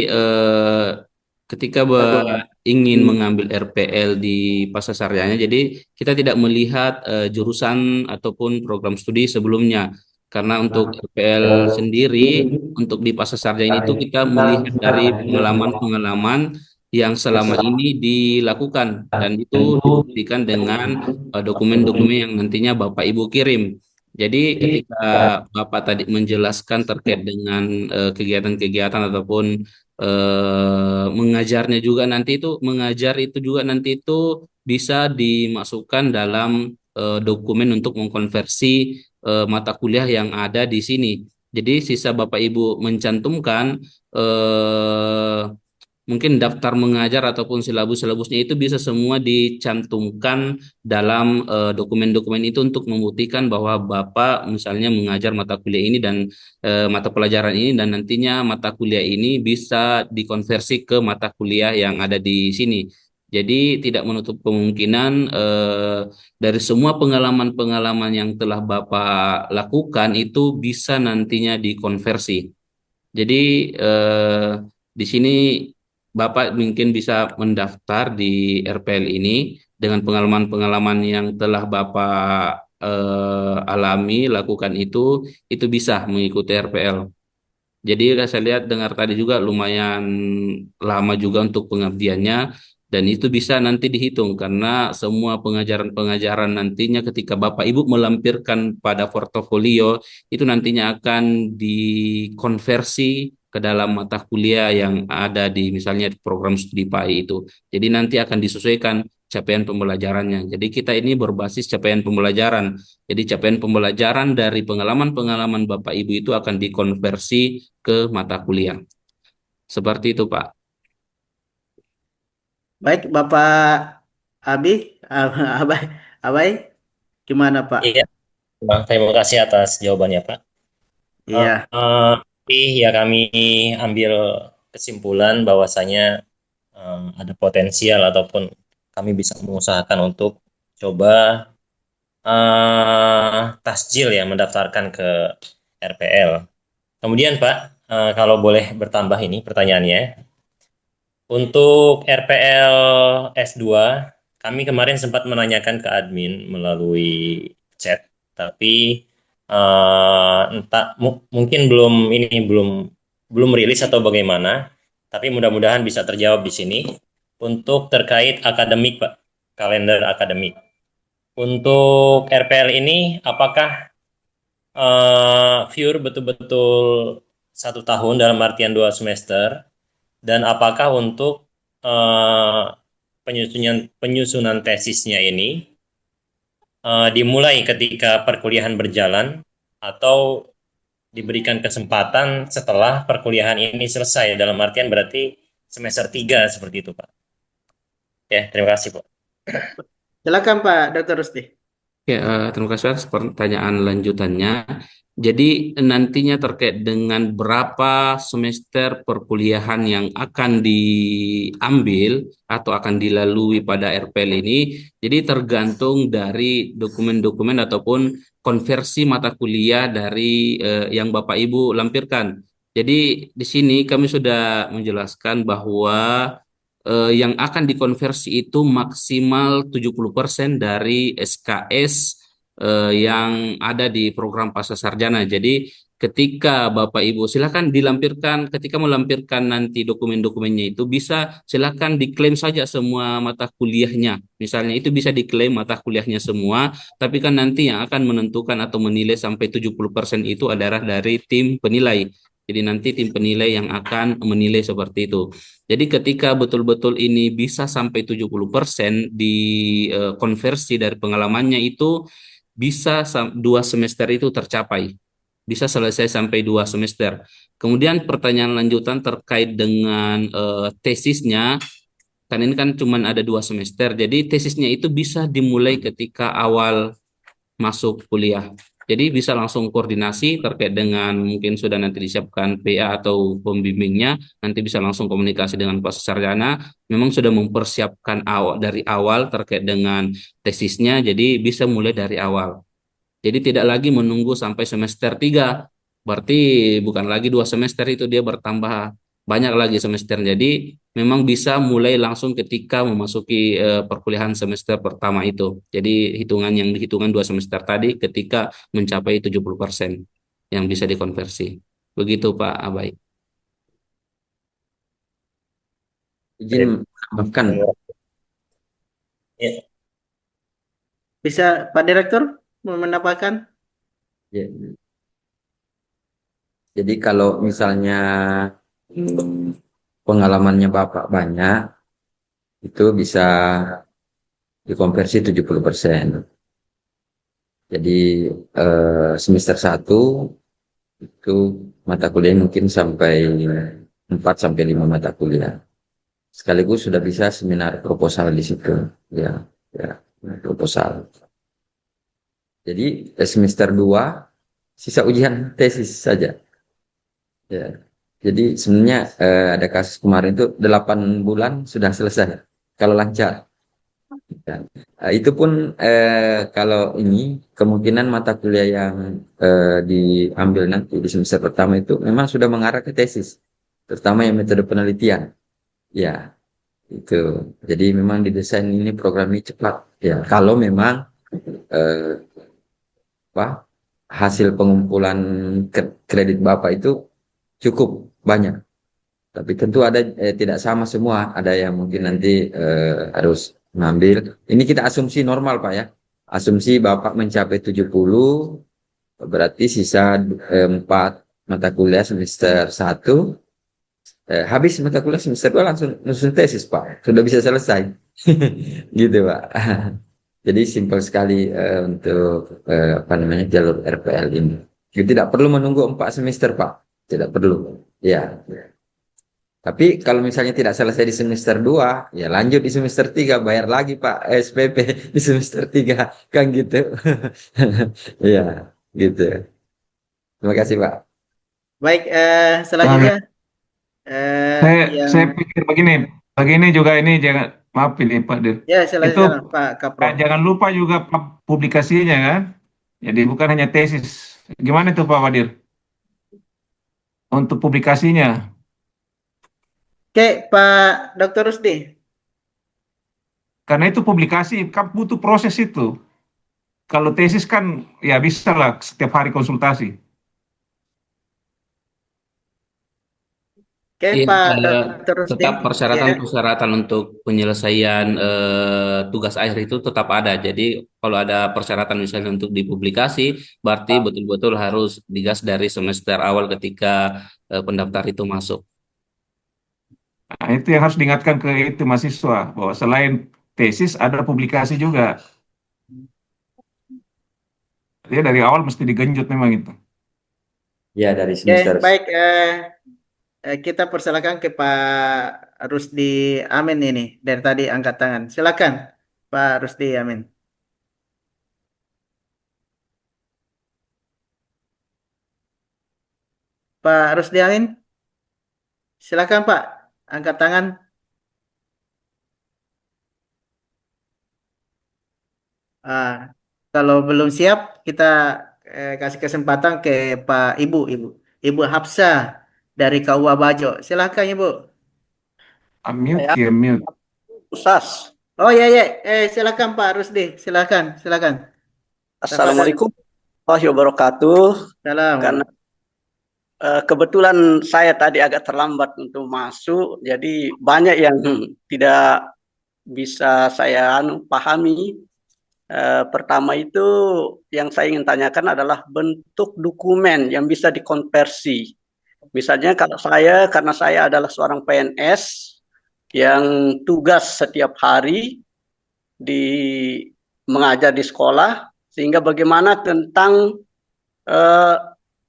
ketika ingin mengambil RPL di Pasar Saryanya, jadi kita tidak melihat jurusan ataupun program studi sebelumnya. Karena untuk RPL sendiri, untuk di Pasar Sarjana itu kita melihat dari pengalaman-pengalaman yang selama ini dilakukan dan itu dibuktikan dengan dokumen-dokumen yang nantinya Bapak Ibu kirim. Jadi ketika Bapak tadi menjelaskan terkait dengan kegiatan-kegiatan ataupun mengajarnya juga nanti itu mengajar itu juga nanti itu bisa dimasukkan dalam dokumen untuk mengkonversi mata kuliah yang ada di sini. Jadi sisa Bapak Ibu mencantumkan eh, mungkin daftar mengajar ataupun silabus-silabusnya itu bisa semua dicantumkan dalam dokumen-dokumen itu untuk membuktikan bahwa Bapak misalnya mengajar mata kuliah ini dan mata pelajaran ini dan nantinya mata kuliah ini bisa dikonversi ke mata kuliah yang ada di sini. Jadi tidak menutup kemungkinan dari semua pengalaman-pengalaman yang telah Bapak lakukan itu bisa nantinya dikonversi. Jadi di sini Bapak mungkin bisa mendaftar di RPL ini dengan pengalaman-pengalaman yang telah Bapak alami, lakukan itu bisa mengikuti RPL. Jadi saya lihat dengar tadi juga lumayan lama juga untuk pengabdiannya dan itu bisa nanti dihitung karena semua pengajaran-pengajaran nantinya ketika Bapak Ibu melampirkan pada portofolio itu nantinya akan dikonversi ke dalam mata kuliah yang ada di misalnya di program studi PAI itu. Jadi nanti akan disesuaikan capaian pembelajarannya. Jadi kita ini berbasis capaian pembelajaran. Jadi capaian pembelajaran dari pengalaman-pengalaman Bapak Ibu itu akan dikonversi ke mata kuliah. Seperti itu, Pak. Baik, Bapak Abi, Abai, Abai, gimana Pak? Iya, terima kasih atas jawabannya, Pak. Iya, Tapi ya kami ambil kesimpulan bahwasanya ada potensial ataupun kami bisa mengusahakan untuk coba tasjil ya, mendaftarkan ke RPL. Kemudian Pak, kalau boleh bertambah ini pertanyaannya, untuk RPL S2 kami kemarin sempat menanyakan ke admin melalui chat, tapi entah mungkin belum rilis atau bagaimana, tapi mudah-mudahan bisa terjawab di sini. Untuk terkait akademik, Pak, kalender akademik. Untuk RPL ini, apakah viewer betul-betul 1 tahun dalam artian 2 semester, dan apakah untuk penyusunan tesisnya ini dimulai ketika perkuliahan berjalan atau diberikan kesempatan setelah perkuliahan ini selesai, dalam artian berarti semester 3 seperti itu, Pak. Ya, terima kasih, Pak. Silakan Pak Dr. Rusdi. Ya, terima kasih atas pertanyaan lanjutannya. Jadi nantinya terkait dengan berapa semester perkuliahan yang akan diambil atau akan dilalui pada RPL ini, jadi tergantung dari dokumen-dokumen ataupun konversi mata kuliah dari yang Bapak Ibu lampirkan. Jadi di sini kami sudah menjelaskan bahwa yang akan dikonversi itu maksimal 70% dari SKS yang ada di program pasca sarjana. Jadi ketika Bapak Ibu silakan dilampirkan, ketika melampirkan nanti dokumen-dokumennya itu bisa silakan diklaim saja semua mata kuliahnya. Misalnya itu bisa diklaim mata kuliahnya semua, tapi kan nanti yang akan menentukan atau menilai sampai 70% itu adalah dari tim penilai. Jadi nanti tim penilai yang akan menilai seperti itu. Jadi ketika betul-betul ini bisa sampai 70% di konversi dari pengalamannya itu bisa 2 semester itu tercapai. Bisa selesai sampai 2 semester. Kemudian pertanyaan lanjutan terkait dengan tesisnya, kan ini kan cuma ada 2 semester. Jadi tesisnya itu bisa dimulai ketika awal masuk kuliah. Jadi bisa langsung koordinasi terkait dengan mungkin sudah nanti disiapkan PA atau pembimbingnya, nanti bisa langsung komunikasi dengan Pak Sarjana, memang sudah mempersiapkan dari awal terkait dengan tesisnya, jadi bisa mulai dari awal. Jadi tidak lagi menunggu sampai semester 3. Berarti bukan lagi 2 semester itu dia bertambah banyak lagi semester. Jadi memang bisa mulai langsung ketika memasuki perkuliahan semester pertama itu. Jadi yang dihitungan 2 semester tadi ketika mencapai 70% yang bisa dikonversi. Begitu Pak Abai. Izin menambahkan, Ya, Bisa Pak Direktur menambahkan? ya. Jadi kalau misalnya pengalamannya Bapak banyak, itu bisa dikonversi 70%. Jadi semester 1 itu mata kuliah mungkin sampai 4 sampai 5 mata kuliah. Sekaligus sudah bisa seminar proposal di situ, ya, ya, proposal. Jadi semester 2 sisa ujian tesis saja. Ya. Jadi sebenarnya ada kasus kemarin itu 8 bulan sudah selesai kalau lancar. Ya. Itu pun kalau ini kemungkinan mata kuliah yang diambil nanti di semester pertama itu memang sudah mengarah ke tesis, terutama yang metode penelitian. Ya, itu. Jadi memang didesain ini program ini cepat. Ya, kalau memang eh, apa, hasil pengumpulan kredit Bapak itu cukup banyak. Tapi tentu ada tidak sama semua. Ada yang mungkin nanti harus mengambil. Ini kita asumsi normal Pak ya. Asumsi Bapak mencapai 70, berarti sisa 4 mata kuliah semester 1. Habis mata kuliah semester 2 langsung nyusun tesis Pak. Sudah bisa selesai. Gitu Pak. Jadi simpel sekali untuk apa namanya jalur RPL ini. Tidak perlu menunggu 4 semester Pak. Tidak perlu. Ya. Tapi kalau misalnya tidak selesai di semester 2, ya lanjut di semester 3, bayar lagi Pak SPP di semester 3, kan gitu. Ya, gitu. Terima kasih Pak. Baik, selanjutnya Saya pikir begini juga ini jangan, maaf ini Pak Dir. ya Itu silakan Pak Kapro. jangan lupa juga publikasinya kan. Jadi bukan hanya tesis. Gimana itu Pak Wadir? Untuk publikasinya. Oke, Pak Dr. Rusdi. Karena itu publikasi kan butuh proses itu. Kalau tesis kan ya bisa lah setiap hari konsultasi. Oke, Iya, Pak Dr. Rusdi. tetap Ya. persyaratan-persyaratan untuk penyelesaian tugas akhir itu tetap ada. Jadi kalau ada persyaratan misalnya untuk dipublikasi, berarti betul-betul harus digas dari semester awal ketika pendaftar itu masuk. Nah, itu yang harus diingatkan ke itu mahasiswa bahwa selain tesis ada publikasi juga. Dia dari awal mesti digenjot memang itu. Ya, dari Oke, semester. baik. Kita persilakan ke Pak Rusdi Amin ini dari tadi angkat tangan. Silakan, Pak Rusdi Amin. Pak Rusdi Amin, silakan Pak, angkat tangan. Ah, kalau belum siap, kita kasih kesempatan ke Ibu Hafsah dari KUA Bajo. Silakan Ibu. Unmute, Ya, ya mute. Ustaz. Oh ya ya, silakan Pak Rusdi, silakan, silakan. Assalamualaikum warahmatullahi wabarakatuh. Salam. Karena kebetulan saya tadi agak terlambat untuk masuk, jadi banyak yang tidak bisa saya pahami. Pertama itu yang saya ingin tanyakan adalah bentuk dokumen yang bisa dikonversi. Misalnya kalau saya, karena saya adalah seorang PNS yang tugas setiap hari di mengajar di sekolah, sehingga bagaimana tentang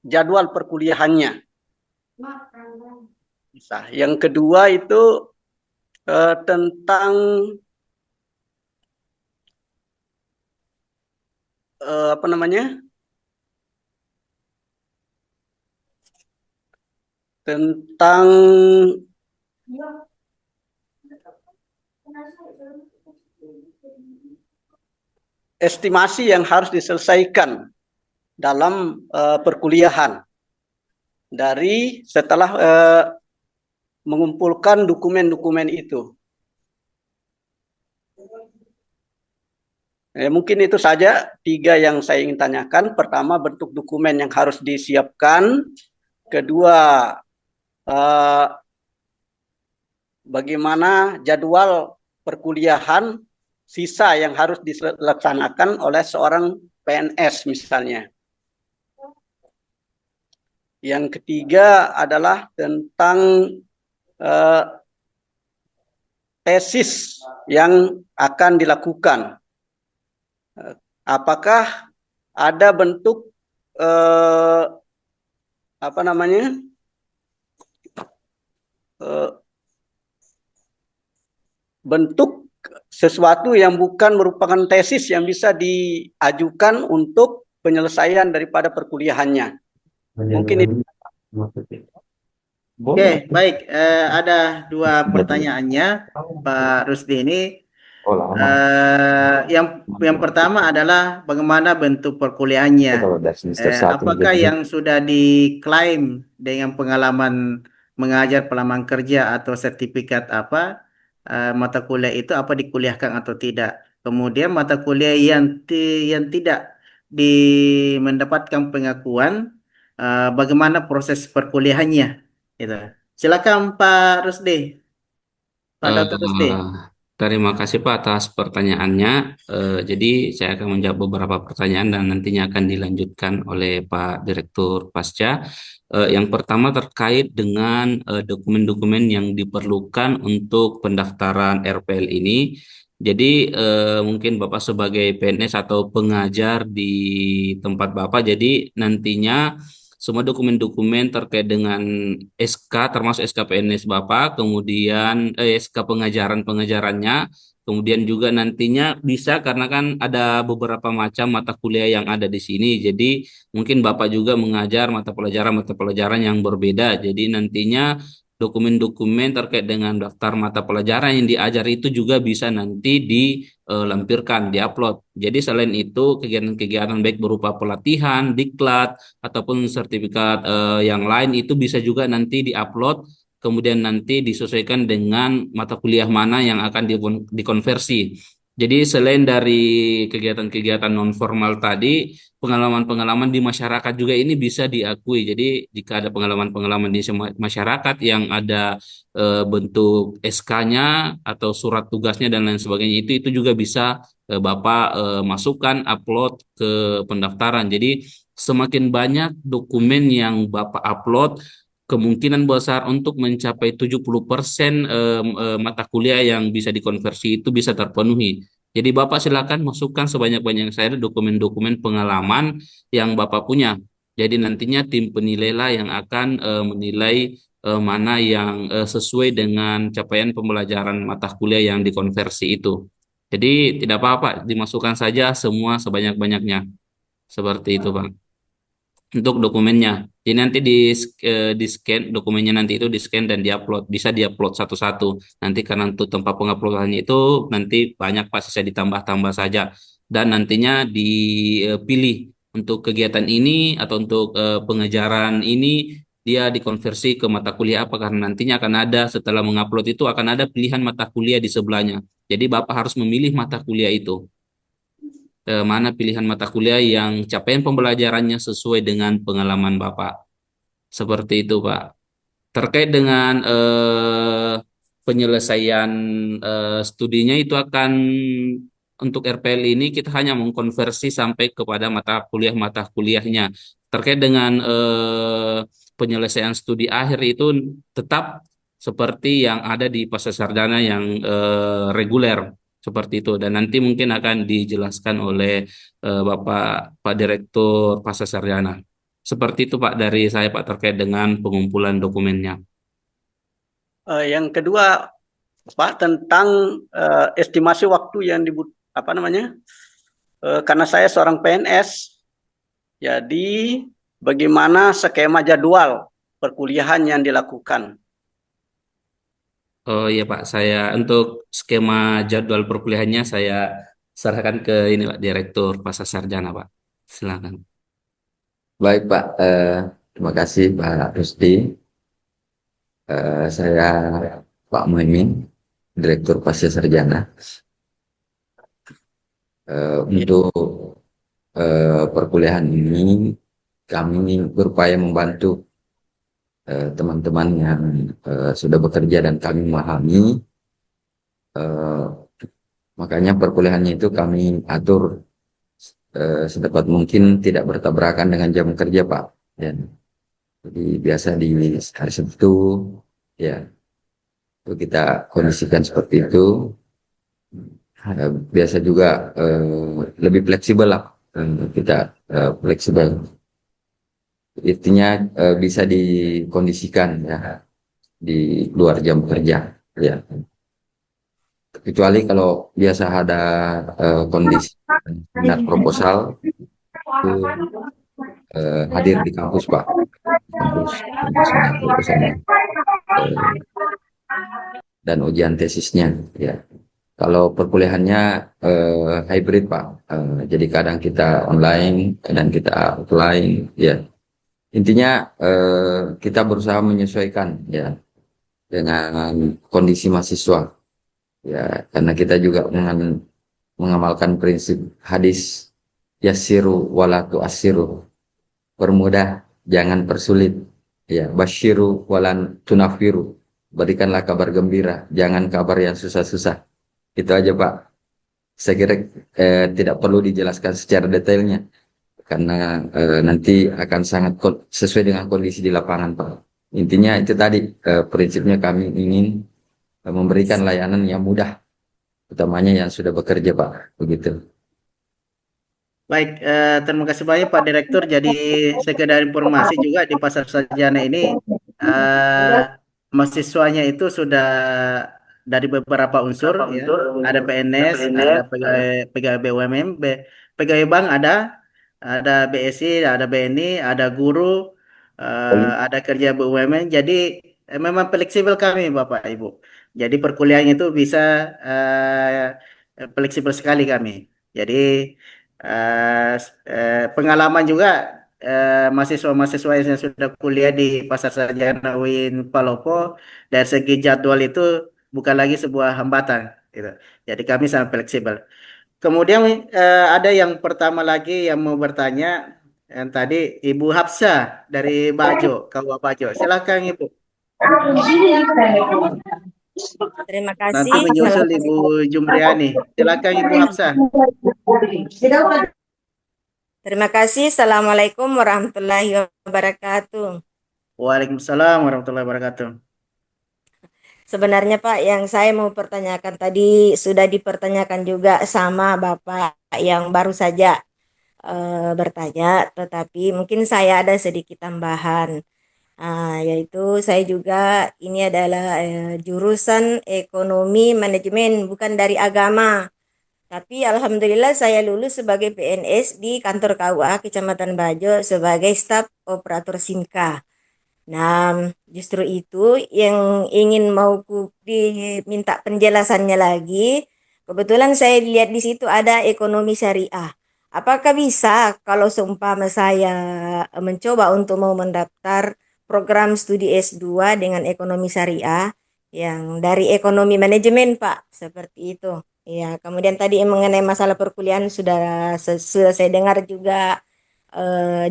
jadwal perkuliahannya. Bisa. Yang kedua itu tentang apa namanya? Tentang estimasi yang harus diselesaikan dalam perkuliahan dari setelah mengumpulkan dokumen-dokumen itu. Mungkin itu saja 3 yang saya ingin tanyakan. Pertama, bentuk dokumen yang harus disiapkan. Kedua, bagaimana jadwal perkuliahan sisa yang harus dilaksanakan oleh seorang PNS misalnya. Yang ketiga adalah tentang tesis yang akan dilakukan. Apakah ada bentuk apa namanya? Bentuk sesuatu yang bukan merupakan tesis yang bisa diajukan untuk penyelesaian daripada perkuliahannya. Mungkin itu. Oke, baik. Ada 2 pertanyaannya, Pak Rusdi ini. Yang pertama adalah bagaimana bentuk perkuliahannya. Kalau dari semester 1 Apakah yang sudah diklaim dengan pengalaman mengajar pelamar kerja atau sertifikat apa mata kuliah itu apa dikuliahkan atau tidak. Kemudian mata kuliah yang tidak mendapatkan pengakuan, bagaimana proses perkuliahannya. Gitu. Silakan Pak Rusdi, Pak Dr. Rusdi. Terima kasih Pak atas pertanyaannya. Jadi saya akan menjawab beberapa pertanyaan dan nantinya akan dilanjutkan oleh Pak Direktur Pasca. Yang pertama terkait dengan dokumen-dokumen yang diperlukan untuk pendaftaran RPL ini. Jadi mungkin Bapak sebagai PNS atau pengajar di tempat Bapak, jadi nantinya semua dokumen-dokumen terkait dengan SK termasuk SK PNS Bapak, kemudian SK pengajarannya, kemudian juga nantinya bisa karena kan ada beberapa macam mata kuliah yang ada di sini. Jadi mungkin Bapak juga mengajar mata pelajaran yang berbeda. Jadi nantinya dokumen-dokumen terkait dengan daftar mata pelajaran yang diajar itu juga bisa nanti dilampirkan, diupload. Jadi selain itu kegiatan-kegiatan baik berupa pelatihan, diklat ataupun sertifikat yang lain itu bisa juga nanti diupload kemudian nanti disesuaikan dengan mata kuliah mana yang akan dikonversi. Jadi selain dari kegiatan-kegiatan non formal tadi, pengalaman-pengalaman di masyarakat juga ini bisa diakui. Jadi jika ada pengalaman-pengalaman di masyarakat yang ada bentuk SK-nya atau surat tugasnya dan lain sebagainya, itu juga bisa Bapak masukkan upload ke pendaftaran. Jadi semakin banyak dokumen yang Bapak upload, kemungkinan besar untuk mencapai 70% mata kuliah yang bisa dikonversi itu bisa terpenuhi. Jadi Bapak silakan masukkan sebanyak-banyaknya saya dokumen-dokumen pengalaman yang Bapak punya. Jadi nantinya tim penilai lah yang akan menilai mana yang sesuai dengan capaian pembelajaran mata kuliah yang dikonversi itu. Jadi tidak apa-apa, dimasukkan saja semua sebanyak-banyaknya. Seperti itu, Bang. Untuk dokumennya. Jadi nanti di scan dokumennya, nanti itu di scan dan diupload. Bisa diupload satu-satu. Nanti karena untuk tempat penguploadannya itu nanti banyak, pasti saya ditambah-tambah saja. Dan nantinya dipilih untuk kegiatan ini atau untuk pengejaran ini dia dikonversi ke mata kuliah apa, karena nantinya akan ada, setelah mengupload itu akan ada pilihan mata kuliah di sebelahnya. Jadi Bapak harus memilih mata kuliah itu, mana pilihan mata kuliah yang capaian pembelajarannya sesuai dengan pengalaman Bapak. Seperti itu, Pak. Terkait dengan penyelesaian studinya itu akan, untuk RPL ini kita hanya mengkonversi sampai kepada mata kuliahnya. Terkait dengan penyelesaian studi akhir itu tetap seperti yang ada di pasca sarjana yang reguler, seperti itu, dan nanti mungkin akan dijelaskan oleh Bapak Pak Direktur pasca sarjana. Seperti itu Pak dari saya Pak terkait dengan pengumpulan dokumennya. Yang kedua, Pak, tentang estimasi waktu yang karena saya seorang PNS, jadi bagaimana skema jadwal perkuliahan yang dilakukan? Oh iya Pak, saya untuk skema jadwal perkuliahannya saya serahkan ke ini Pak, Direktur pasca sarjana Pak. Silakan. Baik Pak, terima kasih Pak Rusdi. Saya Pak Muhaimin, Direktur Pasca Sarjana. Untuk perkuliahan ini kami berupaya membantu teman-teman yang sudah bekerja dan kami memahami. Makanya perkuliahannya itu kami atur sedapat mungkin tidak bertabrakan dengan jam kerja Pak. Jadi biasa di hari Sabtu ya itu kita kondisikan seperti itu. Biasa juga lebih fleksibel lah, kita fleksibel. Intinya bisa dikondisikan ya di luar jam kerja ya. Kecuali kalau biasa ada kondisi minat proposal itu hadir di kampus Pak, kampus proposalnya dan ujian tesisnya ya. Kalau perkuliahannya hybrid Pak, jadi kadang kita online, kadang kita offline ya. Intinya kita berusaha menyesuaikan ya dengan kondisi mahasiswa ya, karena kita juga mengamalkan prinsip hadis yassiru wala tu'assiru, permudah jangan persulit ya, basyiru walan tunafiru, berikanlah kabar gembira jangan kabar yang susah-susah. Itu aja Pak, saya kira tidak perlu dijelaskan secara detailnya karena nanti akan sangat sesuai dengan kondisi di lapangan Pak. Intinya itu tadi, prinsipnya kami ingin memberikan layanan yang mudah, utamanya yang sudah bekerja Pak, begitu. Baik, terima kasih banyak Pak Direktur. Jadi sekedar informasi juga di Pasar Sarjana ini mahasiswanya itu sudah dari beberapa unsur ya. Ada PNS, ada pegawai BUMN, pegawai bank ada BSI, ada BNI, ada guru, ada kerja BUMN. Jadi memang fleksibel kami Bapak Ibu. Jadi perkuliahan itu bisa fleksibel sekali kami. Jadi pengalaman juga mahasiswa-mahasiswa yang sudah kuliah di Pasar Sarjana UIN Palopo, dari segi jadwal itu bukan lagi sebuah hambatan gitu. Jadi kami sangat fleksibel. Kemudian ada yang pertama lagi yang mau bertanya, yang tadi Ibu Hapsa dari Bajo, KUA Bajo. Silakan Ibu. Terima Nanti kasih. menyusul Ibu Jumriani. Silakan Ibu Hapsa. Terima kasih. Assalamualaikum warahmatullahi wabarakatuh. Waalaikumsalam warahmatullahi wabarakatuh. Sebenarnya Pak, yang saya mau pertanyakan tadi sudah dipertanyakan juga sama Bapak yang baru saja bertanya, tetapi mungkin saya ada sedikit tambahan. Yaitu saya juga ini adalah jurusan ekonomi manajemen, bukan dari agama. Tapi alhamdulillah saya lulus sebagai PNS di kantor KUA Kecamatan Bajo sebagai staf operator SIMKA. Nah, justru itu yang ingin mau diminta penjelasannya lagi. Kebetulan saya lihat di situ ada ekonomi syariah. Apakah bisa kalau seumpama saya mencoba untuk mau mendaftar program studi S2 dengan ekonomi syariah yang dari ekonomi manajemen, Pak, seperti itu. Ya, kemudian tadi mengenai masalah perkuliahan sudah saya dengar juga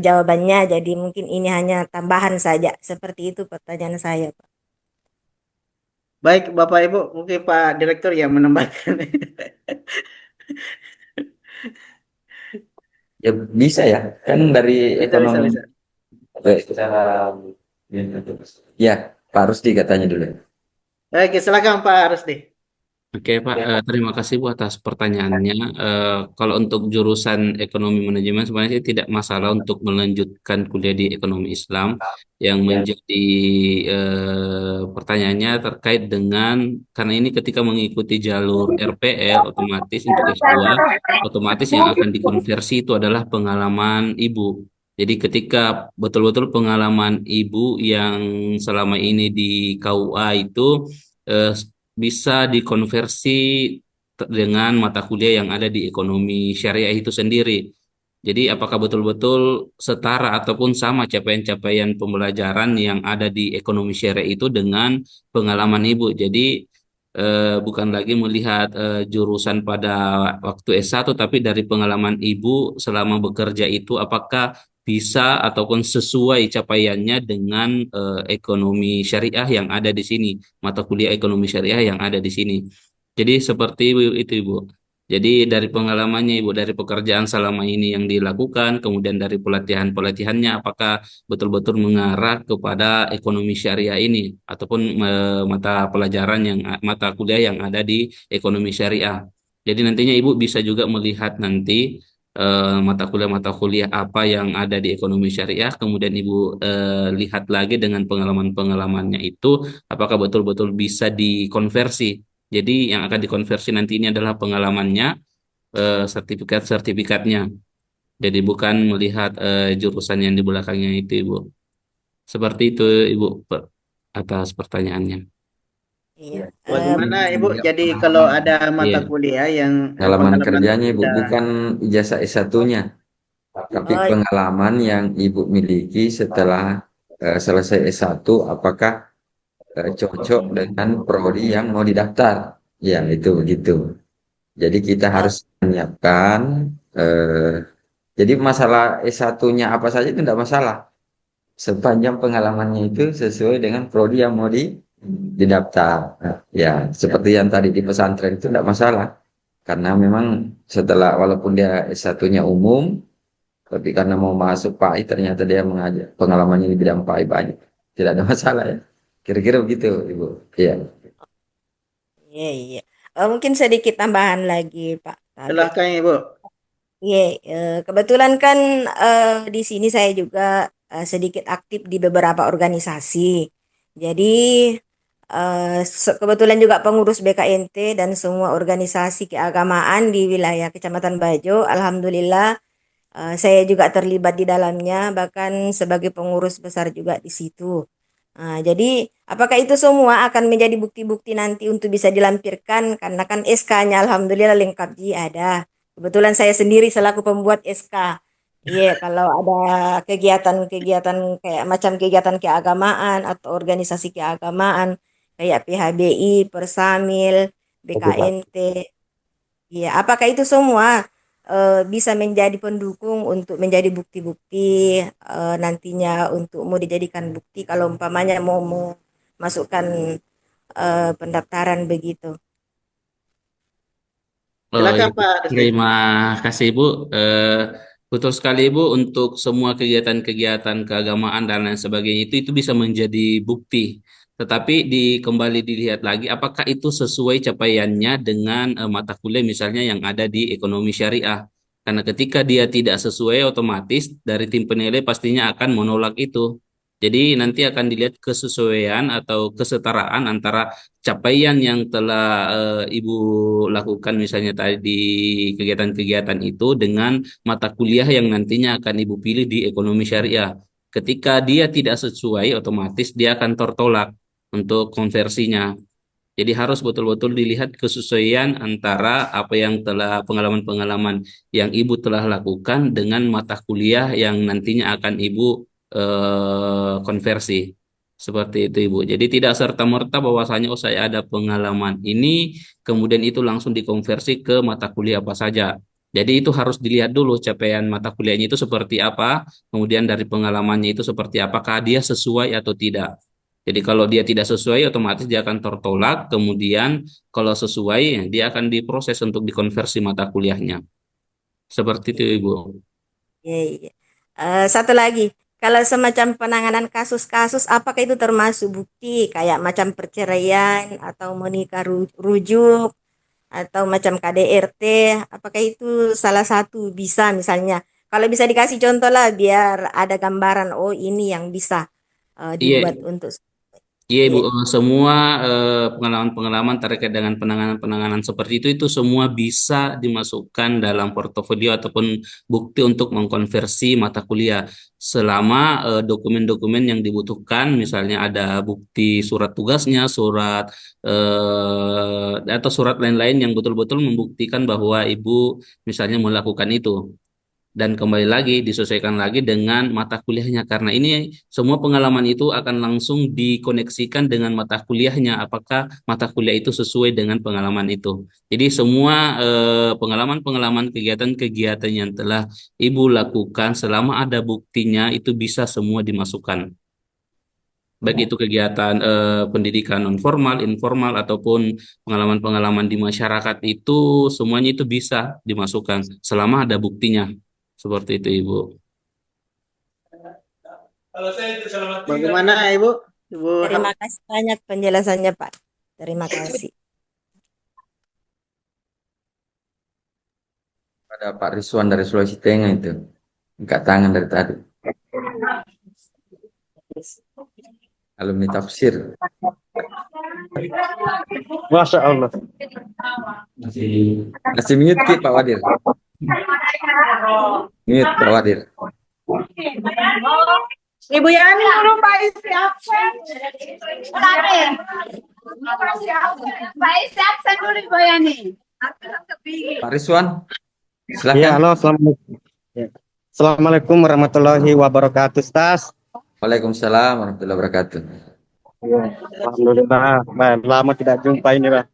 jawabannya, jadi mungkin ini hanya tambahan saja. Seperti itu pertanyaan saya, Pak. Baik, Bapak Ibu, mungkin Pak Direktur yang menambahkan. Ya bisa ya, kan dari Bisa, bisa, ekonomi. bisa. Secara ya, Pak Rusdi katanya dulu. Baik, silakan Pak Rusdi. Oke Pak, terima kasih Bu atas pertanyaannya. Kalau untuk jurusan ekonomi manajemen sebenarnya sih tidak masalah untuk melanjutkan kuliah di ekonomi Islam. Yang menjadi pertanyaannya terkait dengan karena ini ketika mengikuti jalur RPL otomatis untuk S2 otomatis yang akan dikonversi itu adalah pengalaman Ibu. Jadi ketika betul-betul pengalaman Ibu yang selama ini di KUA itu eh, bisa dikonversi dengan mata kuliah yang ada di ekonomi syariah itu sendiri. Jadi apakah betul-betul setara ataupun sama capaian-capaian pembelajaran yang ada di ekonomi syariah itu dengan pengalaman Ibu. Jadi bukan lagi melihat jurusan pada waktu S1 tapi dari pengalaman Ibu selama bekerja itu apakah bisa ataupun sesuai capaiannya dengan ekonomi syariah yang ada di sini, mata kuliah ekonomi syariah yang ada di sini. Jadi seperti itu Ibu. Jadi dari pengalamannya Ibu, dari pekerjaan selama ini yang dilakukan, kemudian dari pelatihan-pelatihannya, apakah betul-betul mengarah kepada ekonomi syariah ini, ataupun mata pelajaran mata kuliah yang ada di ekonomi syariah. Jadi nantinya Ibu bisa juga melihat nanti mata kuliah-mata kuliah apa yang ada di ekonomi syariah, kemudian Ibu lihat lagi dengan pengalaman-pengalamannya itu, apakah betul-betul bisa dikonversi. Jadi yang akan dikonversi nanti ini adalah pengalamannya, sertifikat-sertifikatnya. Jadi bukan melihat jurusan yang di belakangnya itu, Ibu. Seperti itu, Ibu, atas pertanyaannya. Iya. Bagaimana Ibu? Jadi kalau ada mata Iya. kuliah yang Pengalaman kerjanya Ibu, sudah- bukan ijazah S1-nya, tapi Oh, pengalaman yang Ibu miliki setelah selesai S1, apakah cocok dengan prodi yang mau didaftar? Ya, itu begitu. Jadi kita harus menyiapkan, jadi masalah S1-nya apa saja itu tidak masalah. Sepanjang pengalamannya itu sesuai dengan prodi yang mau didaftar. Nah, ya, seperti yang tadi di pesantren itu tidak masalah. Karena memang setelah, walaupun dia S1-nya umum, tapi karena mau masuk PAI, ternyata dia mengajar pengalamannya di bidang PAI banyak. Tidak ada masalah ya. Kira-kira begitu, Ibu. Iya. iya, iya. Mungkin sedikit tambahan lagi, Pak. Tadi. Silahkan Ibu. Iya, kebetulan kan di sini saya juga sedikit aktif di beberapa organisasi. Jadi kebetulan juga pengurus BKNT dan semua organisasi keagamaan di wilayah Kecamatan Bajo. Alhamdulillah saya juga terlibat di dalamnya, bahkan sebagai pengurus besar juga di situ. Jadi apakah itu semua akan menjadi bukti-bukti nanti untuk bisa dilampirkan? Karena kan SK-nya Alhamdulillah lengkap ada. Kebetulan saya sendiri selaku pembuat SK. Iya, kalau ada kegiatan-kegiatan kayak macam kegiatan keagamaan atau organisasi keagamaan kayak PHBI, Persamil, BKNT, iya, apakah itu semua bisa menjadi pendukung untuk menjadi bukti-bukti nantinya untuk mau dijadikan bukti kalau umpamanya mau masukkan pendaftaran begitu. Oh, iya. Silakan Pak Desti. Terima kasih Ibu. Betul sekali Ibu, untuk semua kegiatan-kegiatan keagamaan dan lain sebagainya itu bisa menjadi bukti. Tetapi kembali dilihat lagi apakah itu sesuai capaiannya dengan mata kuliah misalnya yang ada di ekonomi syariah. Karena ketika dia tidak sesuai, otomatis dari tim penilai pastinya akan menolak itu. Jadi nanti akan dilihat kesesuaian atau kesetaraan antara capaian yang telah Ibu lakukan misalnya tadi di kegiatan-kegiatan itu dengan mata kuliah yang nantinya akan Ibu pilih di ekonomi syariah. Ketika dia tidak sesuai, otomatis dia akan tertolak untuk konversinya. Jadi harus betul-betul dilihat kesesuaian antara apa yang telah pengalaman-pengalaman yang Ibu telah lakukan dengan mata kuliah yang nantinya akan Ibu konversi. Seperti itu Ibu. Jadi tidak serta-merta bahwasanya oh saya ada pengalaman ini, kemudian itu langsung dikonversi ke mata kuliah apa saja. Jadi itu harus dilihat dulu capaian mata kuliahnya itu seperti apa, kemudian dari pengalamannya itu seperti apakah dia sesuai atau tidak. Jadi kalau dia tidak sesuai, otomatis dia akan tertolak. Kemudian kalau sesuai, dia akan diproses untuk dikonversi mata kuliahnya. Seperti itu Ibu. Iya, iya. Satu lagi, kalau semacam penanganan kasus-kasus, apakah itu termasuk bukti kayak macam perceraian atau menikah rujuk atau macam KDRT? Apakah itu salah satu bisa misalnya? Kalau bisa dikasih contoh lah biar ada gambaran, oh ini yang bisa Iya, dibuat untuk. iya Ibu, Iya, semua pengalaman-pengalaman terkait dengan penanganan-penanganan seperti itu semua bisa dimasukkan dalam portofolio ataupun bukti untuk mengkonversi mata kuliah selama dokumen-dokumen yang dibutuhkan, misalnya ada bukti surat tugasnya, surat atau surat lain-lain yang betul-betul membuktikan bahwa Ibu misalnya melakukan itu. Dan kembali lagi disesuaikan lagi dengan mata kuliahnya karena ini semua pengalaman itu akan langsung dikoneksikan dengan mata kuliahnya apakah mata kuliah itu sesuai dengan pengalaman itu. Jadi semua pengalaman-pengalaman kegiatan-kegiatan yang telah Ibu lakukan selama ada buktinya itu bisa semua dimasukkan. Baik itu kegiatan pendidikan non formal, informal ataupun pengalaman-pengalaman di masyarakat itu semuanya itu bisa dimasukkan selama ada buktinya. Seperti itu, Ibu. Bagaimana Ibu? Ibu terima kasih banyak penjelasannya Pak. Terima kasih. Ada Pak Rizwan dari Sulawesi Tengah itu. Angkat tangan dari tadi. Alumni tafsir. Masya Allah. Masih mute Ki, Pak Wadir. Mute Pak Wadir. Ibu Yani dulu Pak Isi absen. Pak Isi absen dulu Ibu Yani. Pak Rizwan, Ya, silakan. halo, assalamualaikum. Ya. Assalamualaikum warahmatullahi wabarakatuh, Ustaz. Waalaikumsalam warahmatullahi wabarakatuh. Ya, alhamdulillah, lama tidak jumpa ini, Pak.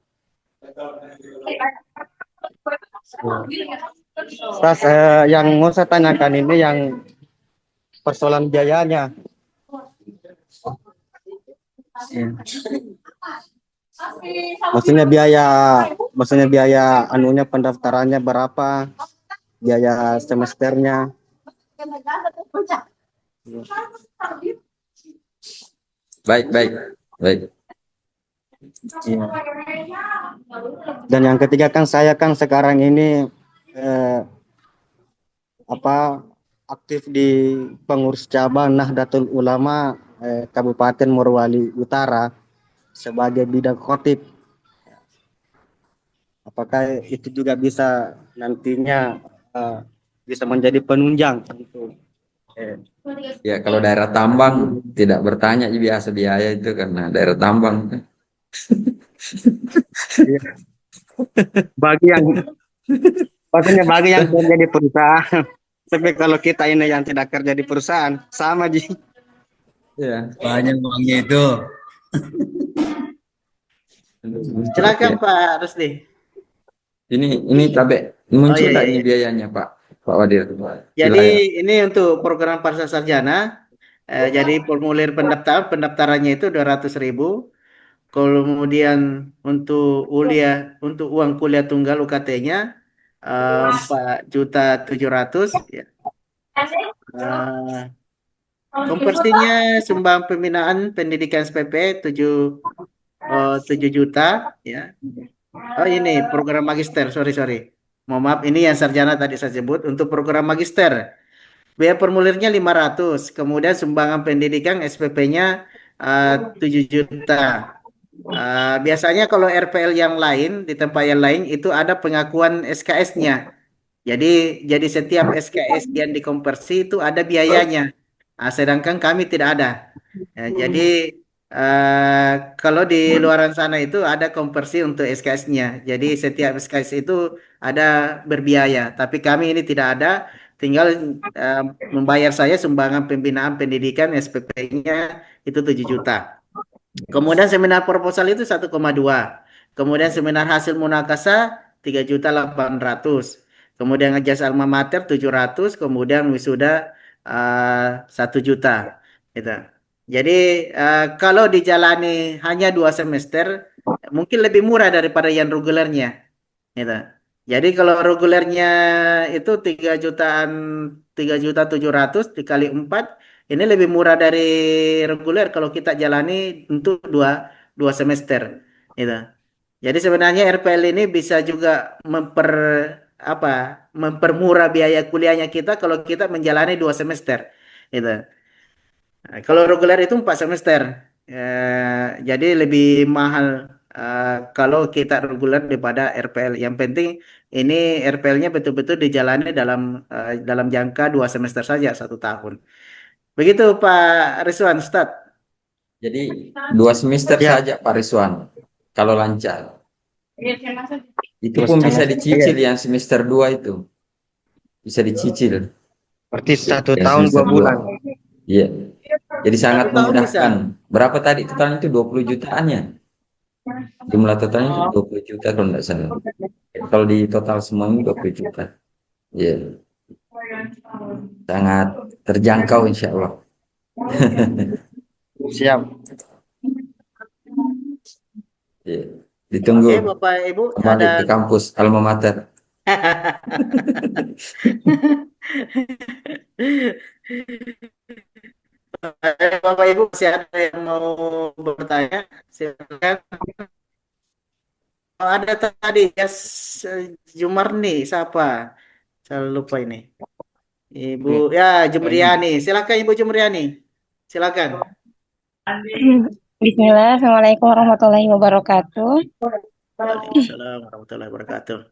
Ustaz, yang mau saya tanyakan ini yang persoalan biayanya. Ya. Maksudnya biaya anunya pendaftarannya berapa, biaya semesternya. Baik. Iya. Dan yang ketiga kan saya kan sekarang ini aktif di pengurus cabang Nahdlatul Ulama Kabupaten Morowali Utara sebagai bidang khotib. Apakah itu juga bisa nantinya bisa menjadi penunjang untuk Ya, kalau daerah tambang tidak bertanya biasa biaya itu karena daerah tambang. bagi yang kerja di perusahaan Tapi kalau kita ini yang tidak kerja di perusahaan, sama Ji. Ya. Banyak uangnya itu. Silakan Pak Rusdi. Ini cabe Oh muncul iya, nggak iya, ini iya. biayanya Pak Wadir? Jadi Silahkan. ini untuk program pasca sarjana. Jadi formulir pendaftarannya itu 200.000. Kemudian untuk untuk uang kuliah tunggal UKT-nya 4.700.000 ya. Eh, Konversinya sumbang pembinaan pendidikan SPP 7 juta ya. Oh ini program magister, sorry. Mohon maaf, ini yang sarjana tadi saya sebut. Untuk program magister, biaya formulirnya 500, kemudian sumbangan pendidikan SPP-nya 7 juta. Biasanya kalau RPL yang lain, di tempat yang lain itu ada pengakuan SKS-nya. Jadi setiap SKS yang dikonversi itu ada biayanya. Sedangkan kami tidak ada. Jadi kalau di luaran sana itu ada konversi untuk SKS-nya. Jadi setiap SKS itu ada berbiaya. Tapi kami ini tidak ada. Tinggal membayar saya sumbangan pembinaan pendidikan SPP-nya itu 7 juta. Kemudian seminar proposal itu 1,2. Kemudian seminar hasil munakasah 3.800.000. Kemudian ngejas alma mater 700, kemudian wisuda 1 juta. Gitu. Jadi kalau dijalani hanya 2 semester, mungkin lebih murah daripada yang regulernya. Gitu. Jadi kalau regulernya itu 3.700.000 dikali 4, ini lebih murah dari reguler kalau kita jalani untuk dua semester. Gitu. Jadi sebenarnya RPL ini bisa juga apa mempermurah biaya kuliahnya kita kalau kita menjalani 2 semester. Gitu. Kalau reguler itu 4 semester. Jadi lebih mahal kalau kita reguler daripada RPL. Yang penting ini RPL-nya betul-betul dijalani dalam jangka 2 semester saja 1 tahun. Begitu Pak Rizwan, Ustaz. Jadi 2 semester Ya. saja Pak Rizwan, kalau lancar. Itu Dua pun bisa semester. dicicil yang semester 2 itu. Bisa dicicil. Berarti 1 Yang tahun 2 semester bulan. 2. Iya. Jadi sangat 1 tahun bisa. memudahkan. Berapa tadi totalnya itu 20 jutaan ya? Jumlah totalnya itu 20 juta kalau tidak salah. Kalau di total semuanya 20 juta. Iya. Sangat terjangkau insya Allah. Siap. Iya. Ditunggu Oke, Bapak Ibu, kembali ke kampus alma mater. Bapak Ibu masih ada yang mau bertanya? Silakan. Oh, ada tadi Jumarni, siapa? Saya lupa ini. Ibu Jumriani. Silakan Ibu Jumriani. Silakan. Bismillah, Assalamualaikum warahmatullahi wabarakatuh. Waalaikumsalam warahmatullahi wabarakatuh.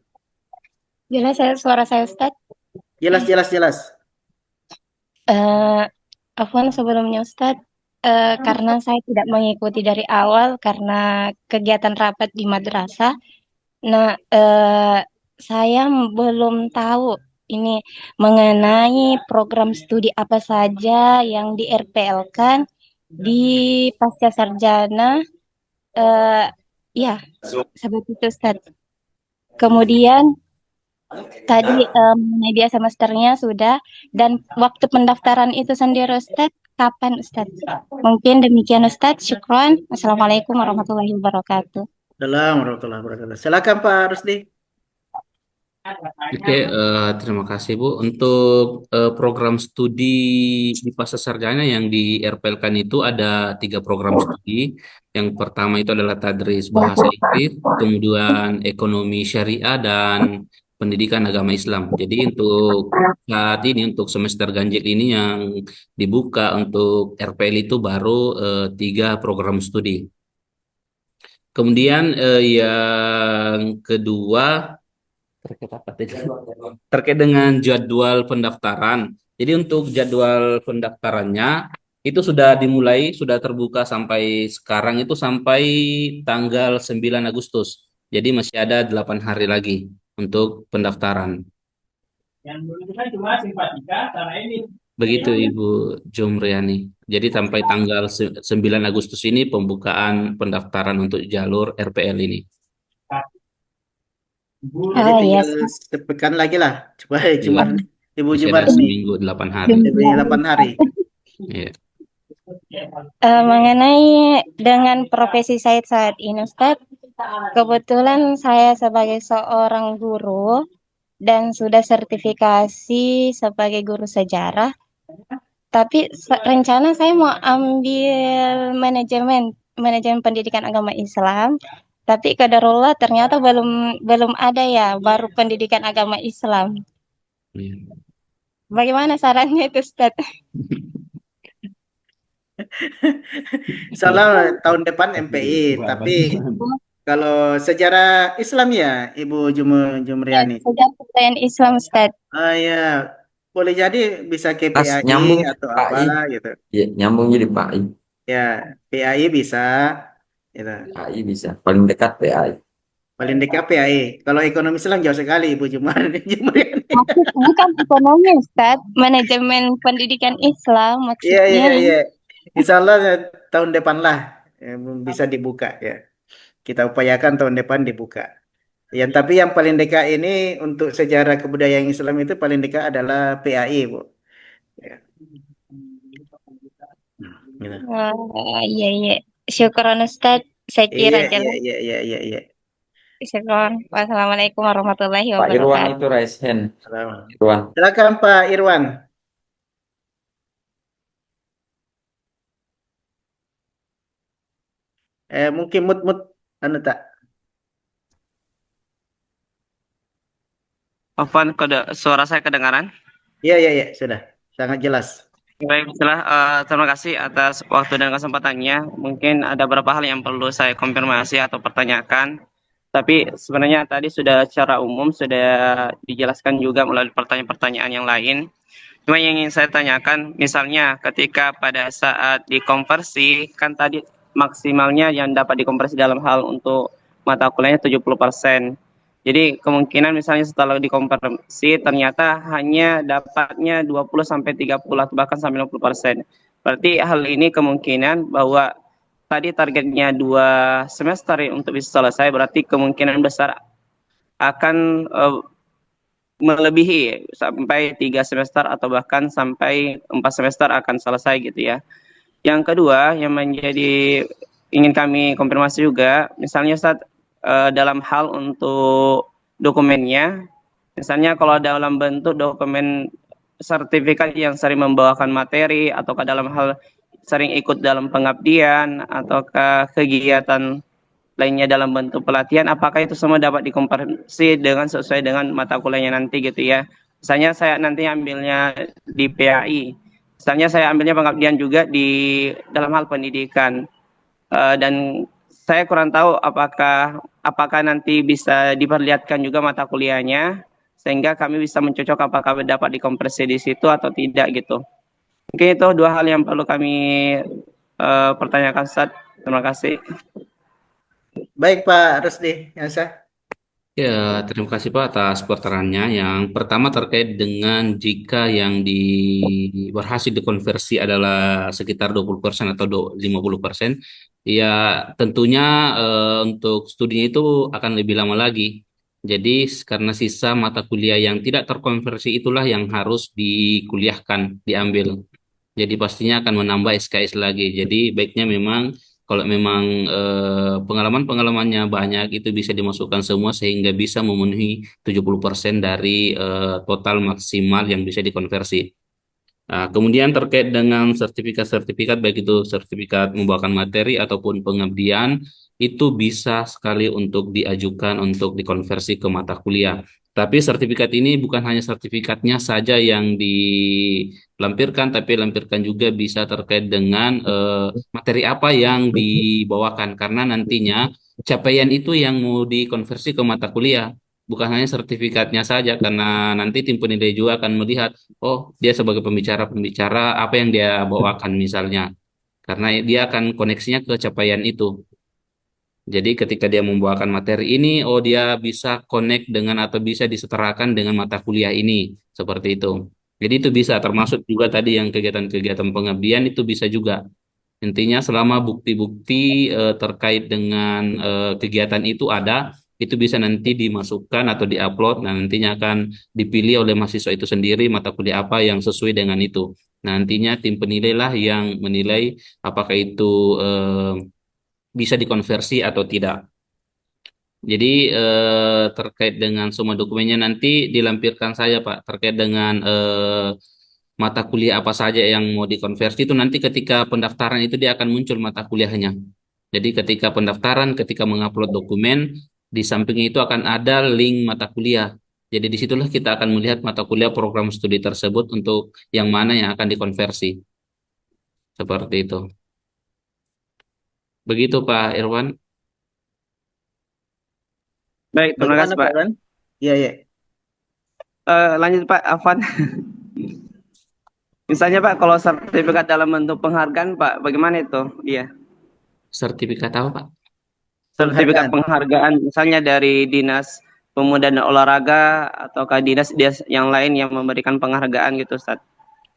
Jelas suara saya, Ustaz? Jelas. Afwan sebelumnya, Ustaz, karena saya tidak mengikuti dari awal karena kegiatan rapat di madrasah. Nah, saya belum tahu ini mengenai program studi apa saja yang di RPL-kan di pasca sarjana. Ya, seperti itu, Ustaz. Kemudian tadi mengenai biaya semesternya sudah, dan waktu pendaftaran itu sendiri, Ustaz, kapan, Ustaz? Mungkin demikian, Ustaz. Syukron. Assalamualaikum warahmatullahi wabarakatuh. Assalamualaikum warahmatullahi wabarakatuh. Silakan Pak Rusdi. Oke, terima kasih Bu. Untuk program studi di pasca sarjana yang di RPL-kan itu ada 3 program studi. Yang pertama itu adalah tadris bahasa Inggris, kemudian ekonomi syariah dan pendidikan agama Islam. Jadi untuk saat ini untuk semester ganjil ini yang dibuka untuk RPL itu baru 3 program studi. Kemudian yang kedua terkait dengan jadwal pendaftaran. Jadi untuk jadwal pendaftarannya itu sudah dimulai, sudah terbuka sampai sekarang itu sampai tanggal 9 Agustus. Jadi masih ada 8 hari lagi untuk pendaftaran. Begitu Ibu Jumriani. Jadi sampai tanggal 9 Agustus ini pembukaan pendaftaran untuk jalur RPL ini. Jadi Oh tinggal yes. sepekan lagi lah. Coba Iya, Ibu masih Jumar ada ini. seminggu 8 hari. Lebih 8 hari. Iya. Mengenai dengan profesi saya saat ini, Ustaz, kebetulan saya sebagai seorang guru dan sudah sertifikasi sebagai guru sejarah, tapi rencana saya mau ambil manajemen pendidikan agama Islam, tapi qadarullah ternyata belum ada ya, baru pendidikan agama Islam. Iya. Bagaimana sarannya itu, Ustaz? Salah tahun depan MPI, tapi kalau sejarah Islam ya, Ibu Jumriani. Sejarah kebudayaan Islam, Ustaz. Ah ya, boleh jadi bisa ke Pas PAI nyambung atau Pak apa I. gitu. Ya, nyambung jadi Pak I. Ya, PAI bisa. Gitu. PAI bisa. Paling dekat PAI. Paling dekat PAI. Kalau ekonomi Islam jauh sekali, Ibu Jumriani. Bukan ekonomi, Ustaz. Manajemen pendidikan Islam Iya, iya, maksudnya. iya. Insya Allah tahun depan lah bisa dibuka ya. Kita upayakan tahun depan dibuka. Tapi yang paling dekat ini untuk sejarah kebudayaan Islam itu paling dekat adalah PAI, Bu. Ya. Gitu. Iya, iya. Syukron, Ustaz. Saya Iya, kira iya, jelas. iya, iya, iya, iya. Syukron. Wassalamualaikum warahmatullahi Pak Irwan wabarakatuh. itu raise hand. Salam. Irwan. Silakan Pak Irwan. Mungkin mut anu tak? Afwan, suara saya kedengaran? Iya, iya, iya, sudah. Sangat jelas. Baik, terima kasih atas waktu dan kesempatannya. Mungkin ada beberapa hal yang perlu saya konfirmasi atau pertanyakan. Tapi sebenarnya tadi sudah secara umum sudah dijelaskan juga melalui pertanyaan-pertanyaan yang lain. Cuma yang ingin saya tanyakan, misalnya ketika pada saat dikonversi, kan tadi maksimalnya yang dapat dikonversi dalam hal untuk mata kuliahnya 70%. Jadi kemungkinan misalnya setelah dikonversi ternyata hanya dapatnya 20-30 atau bahkan sampai 60%. Berarti hal ini kemungkinan bahwa tadi targetnya 2 semester untuk bisa selesai, berarti kemungkinan besar akan melebihi sampai 3 semester atau bahkan sampai 4 semester akan selesai gitu ya. Yang kedua yang menjadi ingin kami konfirmasi juga, misalnya saat dalam hal untuk dokumennya, misalnya kalau dalam bentuk dokumen sertifikat yang sering membawakan materi ataukah dalam hal sering ikut dalam pengabdian ataukah kegiatan lainnya dalam bentuk pelatihan, apakah itu semua dapat dikonversi dengan sesuai dengan mata kuliahnya nanti gitu ya. Misalnya saya nanti ambilnya di PAI, misalnya saya ambilnya pengabdian juga di dalam hal pendidikan, dan saya kurang tahu apakah nanti bisa diperlihatkan juga mata kuliahnya sehingga kami bisa mencocok apakah dapat dikonversi di situ atau tidak gitu. Mungkin itu dua hal yang perlu kami pertanyakan, Ustaz. Terima kasih. Baik Pak Rusdi, Yansa. Ya, terima kasih Pak atas pertanyaan. Yang pertama terkait dengan jika yang berhasil dikonversi adalah sekitar 20% atau 50%, ya tentunya untuk studinya itu akan lebih lama lagi. Jadi karena sisa mata kuliah yang tidak terkonversi itulah yang harus dikuliahkan, diambil. Jadi pastinya akan menambah SKS lagi. Jadi baiknya memang kalau memang pengalaman-pengalamannya banyak itu bisa dimasukkan semua sehingga bisa memenuhi 70% dari total maksimal yang bisa dikonversi. Nah, kemudian terkait dengan sertifikat-sertifikat baik itu sertifikat membawakan materi ataupun pengabdian itu bisa sekali untuk diajukan untuk dikonversi ke mata kuliah. Tapi sertifikat ini bukan hanya sertifikatnya saja yang dilampirkan, tapi lampirkan juga bisa terkait dengan materi apa yang dibawakan karena nantinya capaian itu yang mau dikonversi ke mata kuliah. Bukan hanya sertifikatnya saja, karena nanti tim penilai juga akan melihat, oh dia sebagai pembicara apa yang dia bawakan misalnya, karena dia akan koneksinya ke capaian itu. Jadi ketika dia membawakan materi ini, oh dia bisa connect dengan atau bisa disetarakan dengan mata kuliah ini, seperti itu. Jadi itu bisa termasuk juga tadi yang kegiatan-kegiatan pengabdian itu bisa juga. Intinya selama bukti-bukti terkait dengan kegiatan itu bisa nanti dimasukkan atau diupload. Nah, nantinya akan dipilih oleh mahasiswa itu sendiri mata kuliah apa yang sesuai dengan itu. Nah, nantinya tim penilai lah yang menilai apakah itu bisa dikonversi atau tidak. Jadi terkait dengan semua dokumennya nanti dilampirkan saya Pak terkait dengan mata kuliah apa saja yang mau dikonversi itu nanti ketika pendaftaran itu dia akan muncul mata kuliahnya. Jadi ketika pendaftaran, ketika mengupload dokumen, di sampingnya itu akan ada link mata kuliah. Jadi disitulah kita akan melihat mata kuliah program studi tersebut untuk yang mana yang akan dikonversi. Seperti itu. Begitu Pak Irwan. Baik, terima Bagaimana kasih Pak Pak. Iwan? Iya, iya. Lanjut Pak Afwan. Misalnya Pak, kalau sertifikat dalam bentuk penghargaan Pak, bagaimana itu? Iya. Sertifikat apa Pak? Sertifikat Penghargaan. penghargaan, misalnya dari Dinas Pemuda dan Olahraga ataukah dinas yang lain yang memberikan penghargaan gitu Ustaz.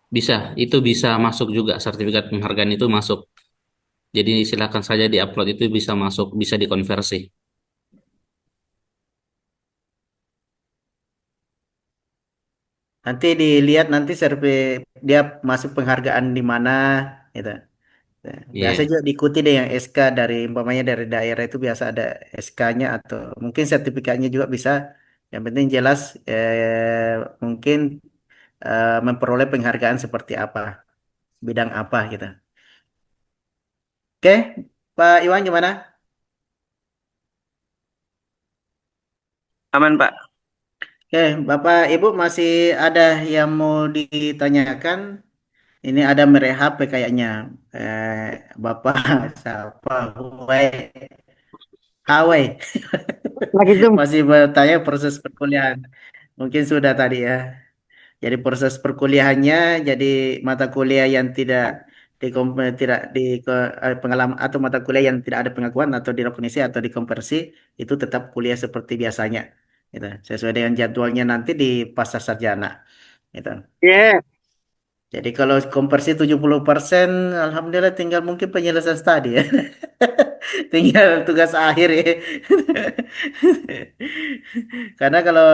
Bisa, itu bisa masuk juga sertifikat penghargaan itu masuk. Jadi silakan saja diupload itu bisa masuk, bisa dikonversi. Nanti dilihat nanti dia masuk penghargaan di mana gitu. Nah, biasa Iya. juga diikuti deh yang SK dari umpamanya dari daerah itu biasa ada SK-nya atau mungkin sertifikatnya juga bisa. Yang penting jelas mungkin memperoleh penghargaan seperti apa, bidang apa gitu. Oke, Pak Iwan gimana? Aman Pak. Oke, Bapak Ibu masih ada yang mau ditanyakan? Ini ada merehab kayaknya. Eh, Bapak siapa? Hawai. Lagi Zoom. Masih bertanya proses perkuliahan. Mungkin sudah tadi ya. Jadi proses perkuliahannya jadi mata kuliah yang tidak di pengalaman atau mata kuliah yang tidak ada pengakuan atau direkognisi atau dikonversi itu tetap kuliah seperti biasanya. Gitu. Sesuai dengan jadwalnya nanti di pasca sarjana. Gitu. Iya. Jadi kalau konversi 70%, alhamdulillah tinggal mungkin penyelesaian studi ya. Tinggal tugas akhir ya. Karena kalau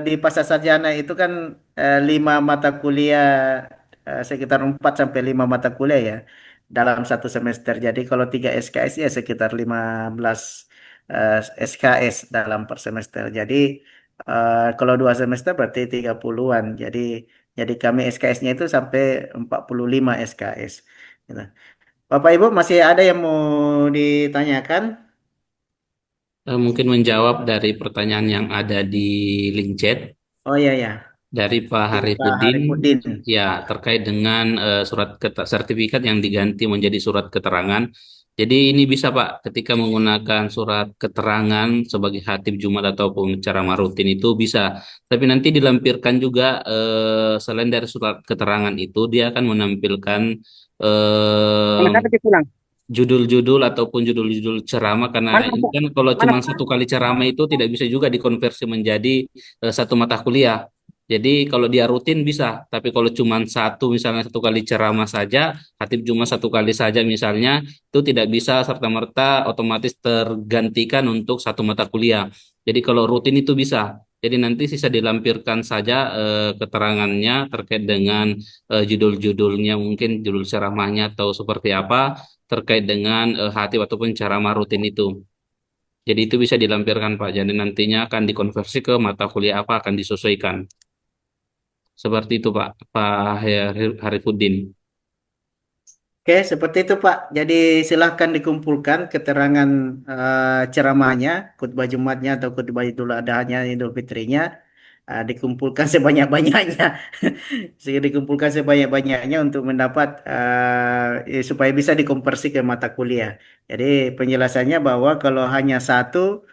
di pasca sarjana itu kan 5 mata kuliah sekitar 4 sampai 5 mata kuliah ya dalam satu semester. Jadi kalau 3 SKS ya sekitar 15 SKS dalam per semester. Jadi kalau 2 semester berarti 30-an. Jadi kami SKS-nya itu sampai 45 SKS. Gitu. Bapak Ibu masih ada yang mau ditanyakan? Mungkin menjawab dari pertanyaan yang ada di link chat Oh iya ya, dari Pak Pak Harifuddin, Harifuddin. ya terkait dengan sertifikat yang diganti menjadi surat keterangan. Jadi ini bisa Pak, ketika menggunakan surat keterangan sebagai khatib Jumat ataupun ceramah rutin itu bisa. Tapi nanti dilampirkan juga selain dari surat keterangan itu dia akan menampilkan eh, Mana kata pulang? judul-judul ataupun judul-judul ceramah karena Mana ini kan kalau mana cuma satu kali ceramah itu tidak bisa juga dikonversi menjadi satu mata kuliah. Jadi kalau dia rutin bisa, tapi kalau cuma satu misalnya satu kali ceramah saja, khatib cuma satu kali saja misalnya, itu tidak bisa serta-merta otomatis tergantikan untuk satu mata kuliah. Jadi kalau rutin itu bisa. Jadi nanti sisa dilampirkan saja keterangannya terkait dengan judul-judulnya, mungkin judul ceramahnya atau seperti apa terkait dengan hatib ataupun cara rutin itu. Jadi itu bisa dilampirkan Pak. Jadi nantinya akan dikonversi ke mata kuliah apa akan disesuaikan. Seperti itu Pak, Harifuddin. Oke, seperti itu Pak. Jadi silahkan dikumpulkan keterangan ceramahnya, khutbah Jumatnya atau khutbah Idul Adhanya, Idul Fitrinya, dikumpulkan sebanyak-banyaknya. Sehingga dikumpulkan sebanyak-banyaknya untuk mendapat supaya bisa dikonversi ke mata kuliah. Jadi penjelasannya bahwa kalau hanya satu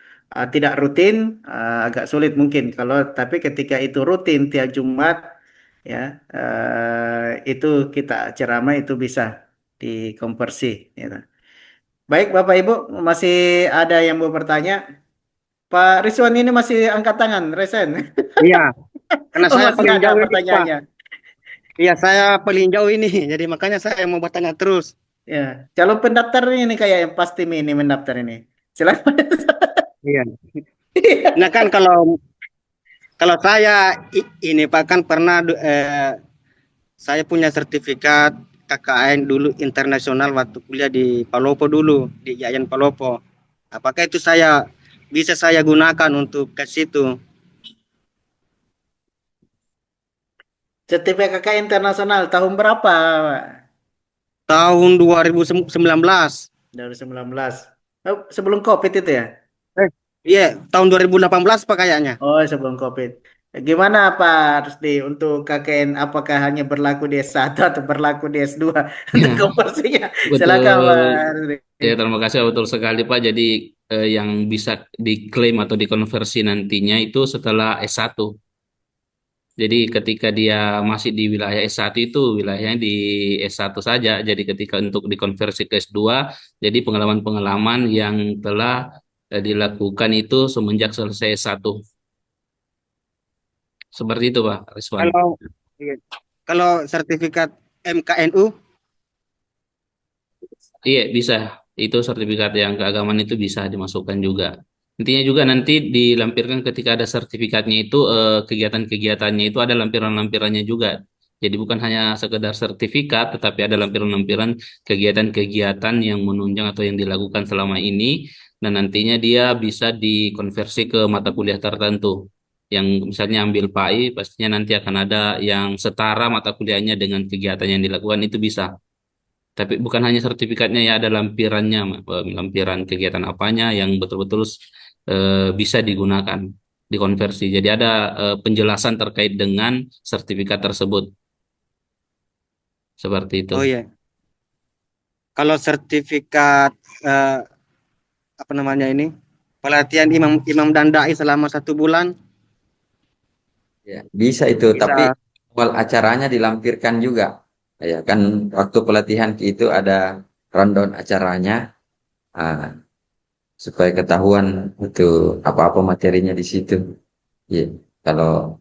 tidak rutin agak sulit mungkin. Tapi ketika itu rutin tiap Jumat ya itu kita ceramah itu bisa dikonversi. Gitu. Baik, Bapak Ibu, masih ada yang mau bertanya? Pak Rizwan ini masih angkat tangan, resen. Iya, karena Oh, saya masih paling ada jauh ini, Pak. pertanyaannya. Iya, saya paling jauh ini. Jadi makanya saya mau bertanya terus. Ya, calon pendaftar ini kayak yang pasti ini mendaftar ini. Silakan. Iya. Nah kan kalau saya ini Pak kan pernah saya punya sertifikat KKN dulu internasional waktu kuliah di Palopo dulu, di Yayan Palopo. Apakah itu bisa saya gunakan untuk ke situ? Sertifikat KKN internasional tahun berapa, Pak? Tahun 2019. 2019. Oh, sebelum COVID itu ya? Iya, tahun 2018 Pak kayaknya. Oh, sebelum COVID. Gimana Pak Rusdi untuk KKN, apakah hanya berlaku di S1 atau berlaku di S2 untuk Ya, konversinya? Silakan Pak betul. Rusdi. Ya, terima kasih, betul sekali Pak. Jadi yang bisa diklaim atau dikonversi nantinya itu setelah S1. Jadi ketika dia masih di wilayah S1 itu wilayahnya di S1 saja. Jadi ketika untuk dikonversi ke S2, jadi pengalaman-pengalaman yang telah dilakukan itu semenjak selesai S1. Seperti itu Pak Rizwan. Iya. Kalau sertifikat MKNU, Iya, bisa. Itu sertifikat yang keagamaan itu bisa dimasukkan juga. Intinya juga nanti dilampirkan ketika ada sertifikatnya itu kegiatan-kegiatannya itu ada lampiran-lampirannya juga. Jadi bukan hanya sekedar sertifikat, tetapi ada lampiran-lampiran kegiatan-kegiatan yang menunjang atau yang dilakukan selama ini, dan nantinya dia bisa dikonversi ke mata kuliah tertentu. Yang misalnya ambil PAI, pastinya nanti akan ada yang setara mata kuliahnya dengan kegiatan yang dilakukan, itu bisa. Tapi bukan hanya sertifikatnya, ya ada lampirannya, lampiran kegiatan apanya yang betul-betul bisa digunakan, dikonversi. Jadi ada penjelasan terkait dengan sertifikat tersebut. Seperti itu. oh iya. Kalau sertifikat apa namanya ini, pelatihan imam dan dai selama 1 bulan, Ya, bisa itu, tapi awal acaranya dilampirkan juga. Ya kan waktu pelatihan itu ada rundown acaranya, supaya ketahuan itu apa-apa materinya di situ. Ya,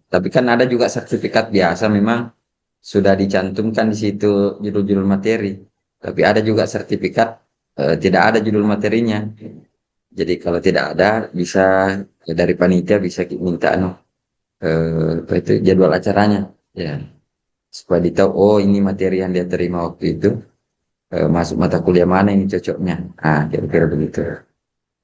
tapi kan ada juga sertifikat biasa memang sudah dicantumkan di situ judul-judul materi. Tapi ada juga sertifikat tidak ada judul materinya. Jadi kalau tidak ada bisa dari panitia bisa minta apa itu jadwal acaranya, ya, supaya ditahu oh ini materi yang dia terima waktu itu masuk mata kuliah mana ini cocoknya. Kira-kira begitu.